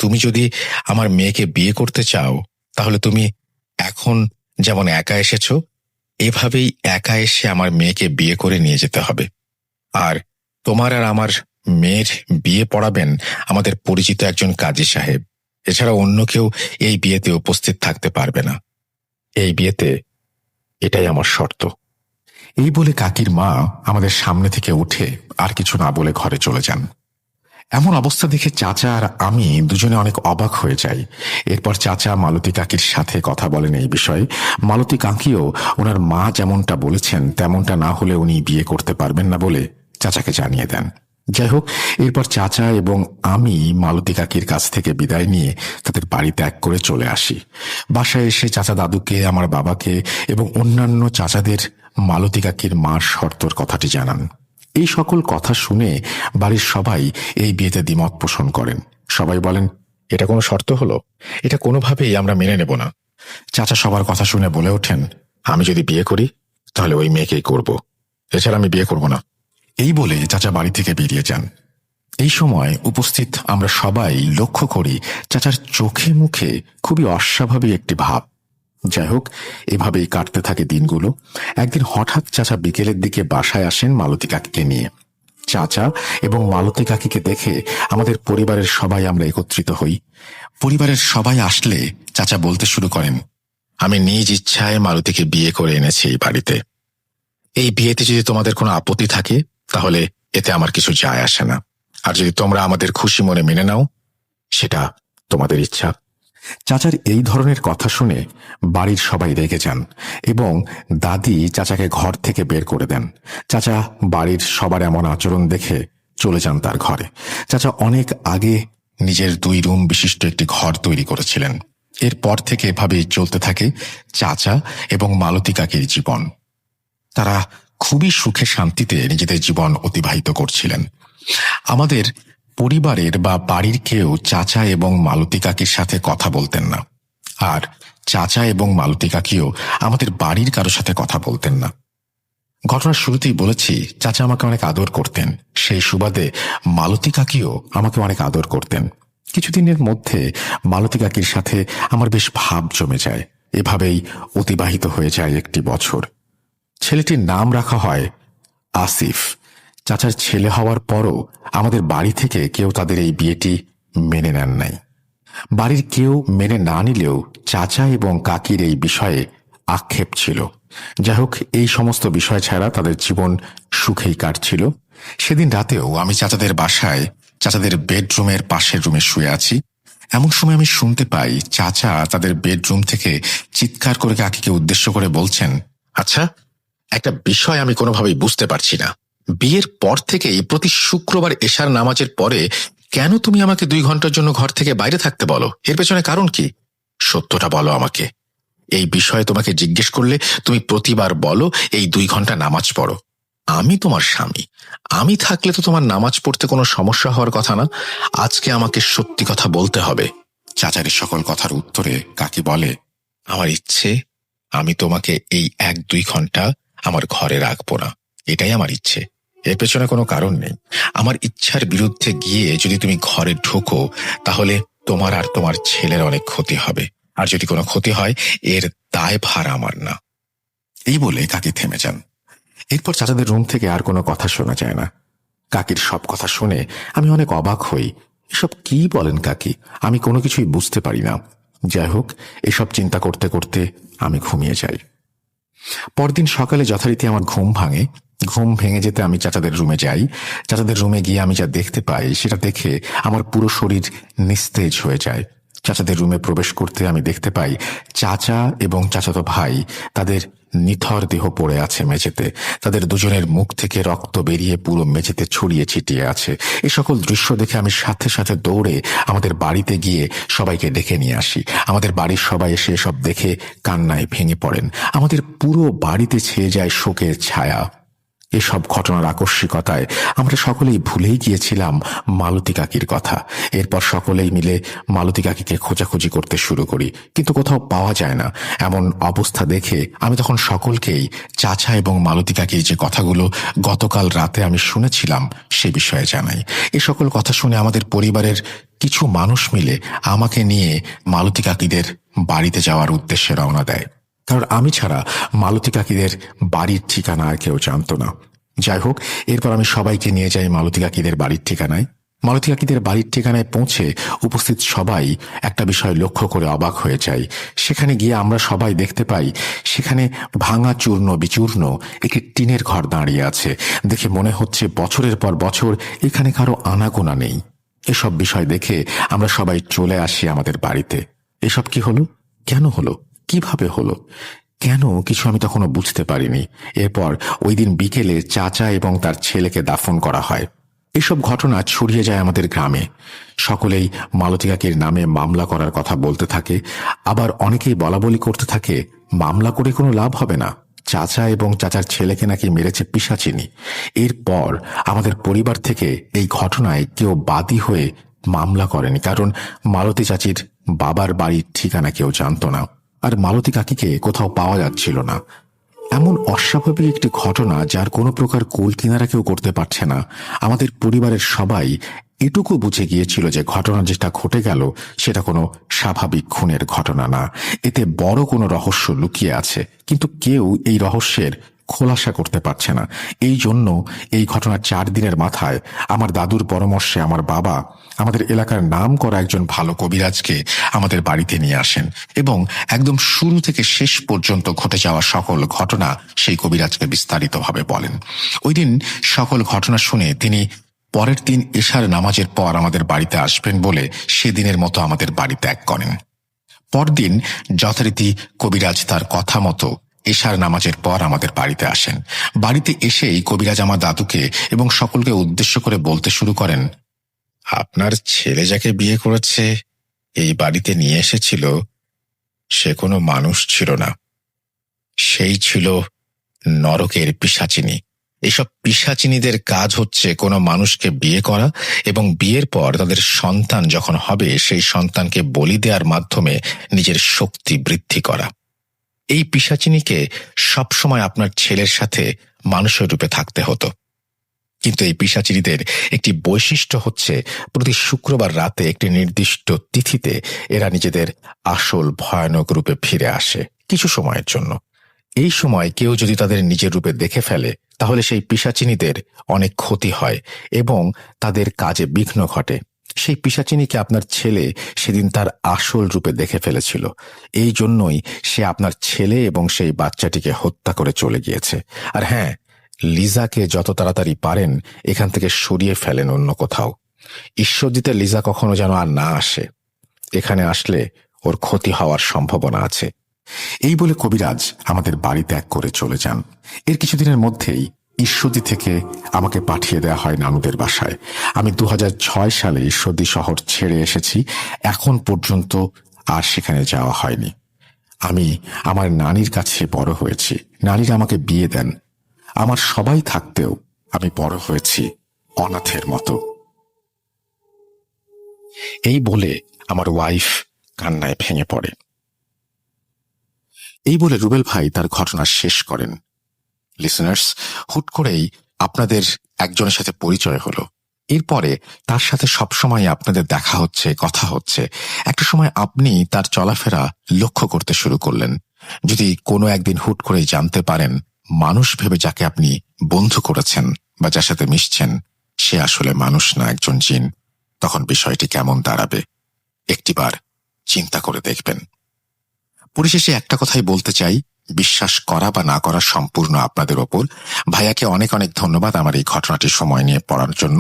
তুমি যদি আমার মেয়েকে বিয়ে করতে চাও তাহলে তুমি এখন যেমন একা এসেছো, এভাবেই একা এসে আমার মেয়েকে বিয়ে করে নিয়ে যেতে হবে। আর তোমার আর আমার মেয়ের বিয়ে পড়াবেন আমাদের পরিচিত একজন কাজী সাহেব। এছাড়া অন্য কেউ এই বিয়েতে উপস্থিত থাকতে পারবে না। এই বিয়েতে এটাই আমার শর্ত। এই বলে কাকির মা আমাদের সামনে থেকে উঠে আর কিছু না বলে ঘরে চলে যান। এমন অবস্থা দেখে চাচা আর আমি দুজনে অনেক অবাক হয়ে যাই। এরপর চাচা মালতী কাকির সাথে কথা বলেন এই বিষয়ে। মালতী কাকিও ওনার মা যেমনটা বলেছেন তেমনটা না হলে উনি বিয়ে করতে পারবেন না বলে চাচাকে জানিয়ে দেন। যাই হোক, এরপর চাচা এবং আমি মালতী কাকির কাছ থেকে বিদায় নিয়ে তাদের বাড়ি ত্যাগ করে চলে আসি। বাসায় এসে চাচা দাদুকে, আমার বাবাকে এবং অন্যান্য চাচাদের মালতী কাকির মার শর্তর কথাটি জানান। এই সকল কথা শুনে বাড়ির সবাই এই বিয়েতে দ্বিমত পোষণ করেন। সবাই বলেন, এটা কোনো শর্ত হলো? এটা কোনোভাবেই আমরা মেনে নেব না। চাচা সবার কথা শুনে বলে ওঠেন, আমি যদি বিয়ে করি তাহলে ওই মেয়েকেই করব, এছাড়া আমি বিয়ে করব না। এই বলে চাচা বাড়ি থেকে বেরিয়ে যান। এই সময় উপস্থিত আমরা সবাই লক্ষ্য করি চাচার চোখে মুখে খুবই অস্বাভাবিক একটি ভাব। যাই হোক, এভাবেই কাটতে থাকে দিনগুলো। একদিন হঠাৎ চাচা বিকেলের দিকে বাসায় আসেন মালতী কাকিকে নিয়ে। চাচা এবং মালতী কাকিকে দেখে আমাদের পরিবারের সবাই আমরা একত্রিত হই। পরিবারের সবাই আসলে চাচা বলতে শুরু করেন, আমি নিজ ইচ্ছায় মালতীকে বিয়ে করে এনেছি এই বাড়িতে। এই বিয়েতে যদি তোমাদের কোনো আপত্তি থাকে তাহলে এতে আমার কিছু যায় আসে না, আর যদি তোমরা আমাদের খুশি মনে মেনে নাও সেটা তোমাদের ইচ্ছা। চাচার এই ধরনের কথা শুনে বাড়ির সবাই রেগে যান এবং দাদি চাচাকে ঘর থেকে বের করে দেন। চাচা বাড়ির সবার এমন আচরণ দেখে চলে যান তার ঘরে। চাচা অনেক আগে নিজের 2 রুম বিশিষ্ট একটি ঘর তৈরি করেছিলেন। এরপর থেকে এভাবেই চলতে থাকে চাচা এবং মালতী কাকির জীবন। তারা খুবই সুখে শান্তিতে নিজেদের জীবন অতিবাহিত করছিলেন। আমাদের পরিবারের বা বাড়ির কেউ চাচা এবং মালতী কাকির সাথে কথা বলতেন না, আর চাচা এবং মালতী কাকিও আমাদের বাড়ির কারোর সাথে কথা বলতেন না। ঘটনার শুরুতেই বলেছি চাচা আমাকে অনেক আদর করতেন, সেই সুবাদে মালতী কাকিও আমাকে অনেক আদর করতেন। কিছুদিনের মধ্যে মালতী কাকির সাথে আমার বেশ ভাব জমে যায়। এভাবেই অতিবাহিত হয়ে যায় একটি বছর। ছেলেটির নাম রাখা হয় আসিফ। চাচার ছেলে হওয়ার পরও আমাদের বাড়ি থেকে কেউ তাদের এই বিয়েটি মেনে নেন নাই। বাড়ির কেউ মেনে না নিলেও চাচা এবং কাকির এই বিষয়ে আক্ষেপ ছিল। যাই হোক, এই সমস্ত বিষয় ছাড়া তাদের জীবন সুখেই কাটছিল। সেদিন রাতেও আমি চাচাদের বাসায় চাচাদের বেডরুমের পাশের রুমে শুয়ে আছি। এমন সময় আমি শুনতে পাই চাচা তাদের বেডরুম থেকে চিৎকার করে কাকিকে উদ্দেশ্য করে বলছেন, আচ্ছা, একটা বিষয় আমি কোনোভাবেই বুঝতে পারছি না। বিয়ের পর থেকেই প্রতি শুক্রবার এশার নামাজের পরে কেন তুমি আমাকে 2 ঘন্টার জন্য ঘর থেকে বাইরে থাকতে বলো? এর পেছনে কারণ কি? সত্যটা বলো আমাকে। এই বিষয়ে তোমাকে জিজ্ঞেস করলে তুমি প্রতিবার বলো এই 2 ঘন্টা নামাজ পড়ো। আমি তোমার স্বামী, আমি থাকলে তো তোমার নামাজ পড়তে কোনো সমস্যা হওয়ার কথা না। আজকে আমাকে সত্যি কথা বলতে হবে। চাচারের সকল কথার উত্তরে কাকি বলে, আমার ইচ্ছে আমি তোমাকে এই 1-2 ঘন্টা আমার ঘরে রাখবো না, এটাই আমার ইচ্ছে। এর পেছনে কোনো কারণ নেই। আমার ইচ্ছার বিরুদ্ধে গিয়ে যদি তুমি ঘরে ঢোকো তাহলে তোমার আর তোমার ছেলের অনেক ক্ষতি হবে, আর যদি কোনো ক্ষতি হয় এর দায় ভার আমার না। এই বলে কাকি থেমে যান। এরপর চাচাদের রুম থেকে আর কোনো কথা শোনা যায় না। কাকির সব কথা শুনে আমি অনেক অবাক হই। এসব কি বলেন কাকি? আমি কোনো কিছুই বুঝতে পারি না। যাই হোক, এসব চিন্তা করতে করতে আমি ঘুমিয়ে যাই। পরদিন সকালে যথারীতি আমার ঘুম ভাঙে। ঘুম ভেঙে যেতে আমি চাচাদের রুমে যাই। চাচাদের রুমে গিয়ে আমি যা দেখতে পাই সেটা দেখে আমার পুরো শরীর নিস্তেজ হয়ে যায়। চাচাদের রুমে প্রবেশ করতে আমি দেখতে পাই চাচা এবং চাচাতো ভাই তাদের নিথর দেহ পড়ে আছে মেঝেতে। তাদের দুজনের মুখ থেকে রক্ত বেরিয়ে পুরো মেঝেতে ছড়িয়ে ছিটিয়ে আছে। এই সকল দৃশ্য দেখে আমি সাথে সাথে দৌড়ে আমাদের বাড়িতে গিয়ে সবাইকে ডেকে নিয়ে আসি। আমাদের বাড়ির সবাই এসে এসব দেখে কান্নায় ভেঙে পড়েন। আমাদের পুরো বাড়িতে ছেয়ে যায় শোকের ছায়া। এসব ঘটনার আকস্মিকতায় আমরা সকলেই ভুলেই গিয়েছিলাম মালতী কাকির কথা। এরপর সকলেই মিলে মালতী কাকিকে খোঁজাখুঁজি করতে শুরু করি, কিন্তু কোথাও পাওয়া যায় না। এমন অবস্থা দেখে আমি তখন সকলকেই চাচা এবং মালতী কাকির যে কথাগুলো গতকাল রাতে আমি শুনেছিলাম সে বিষয়ে জানাই। এ সকল কথা শুনে আমাদের পরিবারের কিছু মানুষ মিলে আমাকে নিয়ে মালতী কাকিদের বাড়িতে যাওয়ার উদ্দেশ্যে রওনা দেয়, কারণ আমি ছাড়া মালতী কাকিদের বাড়ির ঠিকানা আর কেউ জানত না। যাই হোক, এরপর আমি সবাইকে নিয়ে যাই মালতী কাকিদের বাড়ির ঠিকানায়। মালতী কাকিদের বাড়ির ঠিকানায় পৌঁছে উপস্থিত সবাই একটা বিষয় লক্ষ্য করে অবাক হয়ে যায়। সেখানে গিয়ে আমরা সবাই দেখতে পাই সেখানে ভাঙা চূর্ণ বিচূর্ণ একটি টিনের ঘর দাঁড়িয়ে আছে। দেখে মনে হচ্ছে বছরের পর বছর এখানে কারো আনাগোনা নেই। এসব বিষয় দেখে আমরা সবাই চলে আসি আমাদের বাড়িতে। এসব কি হলো? কেন হলো? কিভাবে হলো? কেন? কিছু আমি তখনও বুঝতে পারিনি। এরপর ওই দিন বিকেলে চাচা এবং তার ছেলেকে দাফন করা হয়। এসব ঘটনা ছড়িয়ে যায় আমাদের গ্রামে। সকলেই মালতী কাকির নামে মামলা করার কথা বলতে থাকে। আবার অনেকেই বলাবলি করতে থাকে মামলা করে কোনো লাভ হবে না, চাচা এবং চাচার ছেলেকে নাকি মেরেছে পিশাচিনী। এরপর আমাদের পরিবার থেকে এই ঘটনায় কেউ বাদী হয়ে মামলা করেনি, কারণ মালতী চাচির বাবার বাড়ির ঠিকানা কেউ জানত না, আর মালতী কাকিকে কোথাও পাওয়া যাচ্ছিল না। এমন অস্বাভাবিক একটি ঘটনা যার কোনো প্রকার কুল কিনারা কেউ করতে পারছে না। আমাদের পরিবারের সবাই এটুকু বুঝে গিয়েছিল যে ঘটনা যেটা ঘটে গেল সেটা কোনো স্বাভাবিক খুনের ঘটনা না, এতে বড় কোনো রহস্য লুকিয়ে আছে, কিন্তু কেউ এই রহস্যের খোলাসা করতে পারছে না। এই জন্য এই ঘটনার 4 দিনের মাথায় আমার দাদুর পরামর্শে আমার বাবা আমাদের এলাকার নাম করা একজন ভালো কবিরাজকে আমাদের বাড়িতে নিয়ে আসেন এবং একদম শুরু থেকে শেষ পর্যন্ত ঘটে যাওয়া সকল ঘটনা সেই কবিরাজকে বিস্তারিতভাবে বলেন। ওই দিন সকল ঘটনা শুনে তিনি পরের দিন এশার নামাজের পর আমাদের বাড়িতে আসবেন বলে সেদিনের মতো আমাদের বাড়ি ত্যাগ করেন। পরদিন যথারীতি কবিরাজ তার কথা মতো এশার নামাজের পর আমাদের বাড়িতে আসেন। বাড়িতে এসেই কবিরাজ আমার দাদুকে এবং সকলকে উদ্দেশ্য করে বলতে শুরু করেন, আপনার ছেলে যাকে বিয়ে করেছে এই বাড়িতে নিয়ে এসেছিল সে কোনো মানুষ ছিল না, সেই ছিল নরকের পিশাচিনী। এইসব পিশাচিনীদের কাজ হচ্ছে কোনো মানুষকে বিয়ে করা এবং বিয়ের পর তাদের সন্তান যখন হবে সেই সন্তানকে বলি দেওয়ার মাধ্যমে নিজের শক্তি বৃদ্ধি করা। এই পিশাচিনীকে সবসময় আপনার ছেলের সাথে মানুষের রূপে থাকতে হতো, কিন্তু এই পিশাচিনীদের একটি বৈশিষ্ট্য হচ্ছে প্রতি শুক্রবার রাতে একটি নির্দিষ্ট তিথিতে এরা নিজেদের আসল ভয়ানক রূপে ফিরে আসে কিছু সময়ের জন্য। এই সময় কেউ যদি তাদের নিজের রূপে দেখে ফেলে তাহলে সেই পিশাচিনীদের অনেক ক্ষতি হয় এবং তাদের কাজে বিঘ্ন ঘটে। সেই পিশাচিনীকে আপনার ছেলে সেদিন তার আসল রূপে দেখে ফেলেছিল, এই জন্যই সে আপনার ছেলে এবং সেই বাচ্চাটিকে হত্যা করে চলে গিয়েছে। আর হ্যাঁ, লিজাকে যত তাড়াতাড়ি পারেন এখান থেকে সরিয়ে ফেলেন অন্য কোথাও। ঈশ্বরদীতে লিজা কখনো যেন আর না আসে, এখানে আসলে ওর ক্ষতি হওয়ার সম্ভাবনা আছে। এই বলে কবিরাজ আমাদের বাড়ি ত্যাগ করে চলে যান। এর কিছুদিনের মধ্যেই ঈশ্বরদী থেকে আমাকে পাঠিয়ে দেওয়া হয় নানুদের বাসায়। আমি 2006 সালে ঈশ্বরদী শহর ছেড়ে এসেছি, এখন পর্যন্ত আর সেখানে যাওয়া হয়নি। আমি আমার নানির কাছে বড় হয়েছি, নানিরা আমাকে বিয়ে দেন। আমার সবাই থাকতেও আমি বড় হয়েছি অনাথের মতো। এই বলে আমার ওয়াইফ কান্নায় ভেঙে পড়ে। এই বলে রুবেল ভাই তার ঘটনা শেষ করেন। লিসেনার্স, হুট করেই আপনাদের একজনের সাথে পরিচয় হলো, এরপরে তার সাথে সবসময় আপনাদের দেখা হচ্ছে, কথা হচ্ছে। একটা সময় আপনি তার চলাফেরা লক্ষ্য করতে শুরু করলেন। যদি কোনো একদিন হুট করেই জানতে পারেন মানুষ ভেবে যাকে আপনি বন্ধু করেছেন বা যার সাথে মিশছেন সে আসলে মানুষ না, একজন জিন, তখন বিষয়টি কেমন দাঁড়াবে একটিবার চিন্তা করে দেখবেন। পরিশেষে একটা কথাই বলতে চাই, বিশ্বাস করা বা না করা সম্পূর্ণ আপনাদের ওপর। ভাইয়াকে অনেক অনেক ধন্যবাদ আমার এই ঘটনাটি সময় নিয়ে পড়ার জন্য।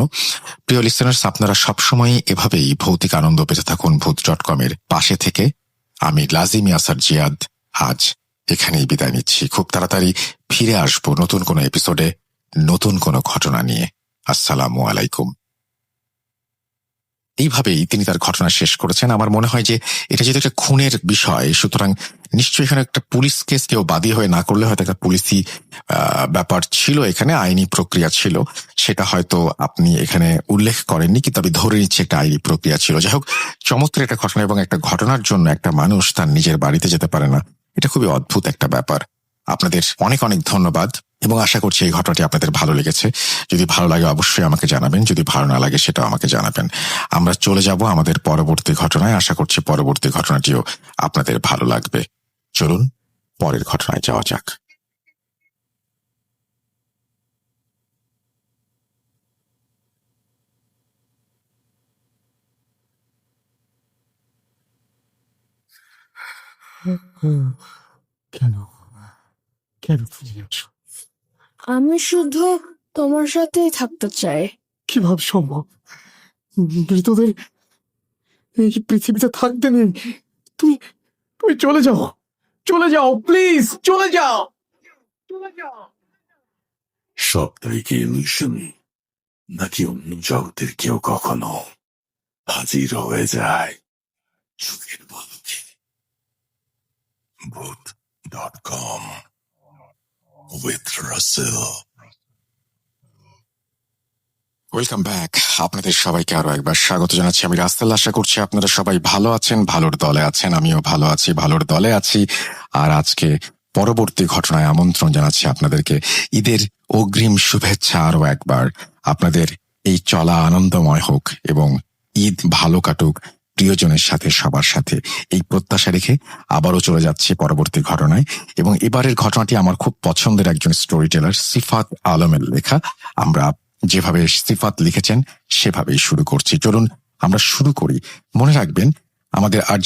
প্রিয় লিসেনার্স, আপনারা সবসময় এভাবেই ভৌতিক আনন্দ পেতে থাকুন ভূত.com এর পাশে থেকে। আমি লাজিম ইয়াসার জিয়াদ আজ এখানেই বিদায় নিচ্ছি। খুব তাড়াতাড়ি ফিরে আসবো নতুন কোনো এপিসোডে, নতুন কোনো ঘটনা নিয়ে। আসসালামু আলাইকুম। এইভাবেই তিনি তার ঘটনা শেষ করেছেন। আমার মনে হয় যে এটা যেহেতু একটা খুনের বিষয়, সুতরাং নিশ্চয়ই এখানে একটা পুলিশ কেস কেউ বাদী হয়ে না করলে হয়তো একটা পুলিশি ব্যাপার ছিল, এখানে আইনি প্রক্রিয়া ছিল, সেটা হয়তো আপনি এখানে উল্লেখ করেননি, কিন্তু আমি ধরে নিচ্ছি একটা আইনি প্রক্রিয়া ছিল। যাই হোক, চমৎকার একটা ঘটনা, এবং একটা ঘটনার জন্য একটা মানুষ তার নিজের বাড়িতে যেতে পারে না, এটা খুবই অদ্ভুত একটা ব্যাপার। আপনাদের অনেক অনেক ধন্যবাদ এবং আশা করছি এই ঘটনাটি আপনাদের ভালো লেগেছে। যদি ভালো লাগে অবশ্যই আমাকে জানাবেন, যদি ভালো না লাগে সেটাও আমাকে জানাবেন। আমরা চলে যাব আমাদের পরবর্তী ঘটনায়। আশা করছি পরবর্তী ঘটনাটিও আপনাদের ভালো লাগবে। চলুন পরের ঘটনায় যাওয়া যাক। কেন কেন ফিরে আসো? আমি শুধু তোমার সাথেই থাকতে চাই। কিভাবে সম্ভব? মৃতদের এই পৃথিবীতে থাকতে নেই। তুমি তুমি চলে যাও, চলে যাও, প্লিজ চলে যাও, চলে যাও। সবটাই কি ইলিউশন, নাকি অন্য জগতের কেউ কখনো হাজির হয়ে যায় চোখের পলকে? Voot.com with Russell. Welcome back. আপনাদের সবাইকে আরো একবার স্বাগত জানাচ্ছি। আমি রাসেল। আশা করছি আপনারা সবাই ভালো আছেন, ভালোর দলে আছেন। আমিও ভালো আছি, ভালোর দলে আছি। আর আজকে পরবর্তী ঘটনায় আমন্ত্রণ জানাচ্ছি আপনাদেরকে। ঈদের অগ্রিম শুভেচ্ছা আরো একবার। আপনাদের এই চলা আনন্দময় হোক এবং ঈদ ভালো কাটুক প্রিয়জনের সাথে, সবার সাথে, এই প্রত্যাশা রেখে আবারও চলে যাচ্ছে পরবর্তী ঘটনায়। এবং এবারের ঘটনাটি আমার খুব পছন্দের একজন স্টোরি টেলার সিফাত আলমের লেখা। আমরা যেভাবে সিফাত লিখেছেন সেভাবেই শুরু করছি। চলুন আমরা শুরু করি। মনে রাখবেন আমাদের আর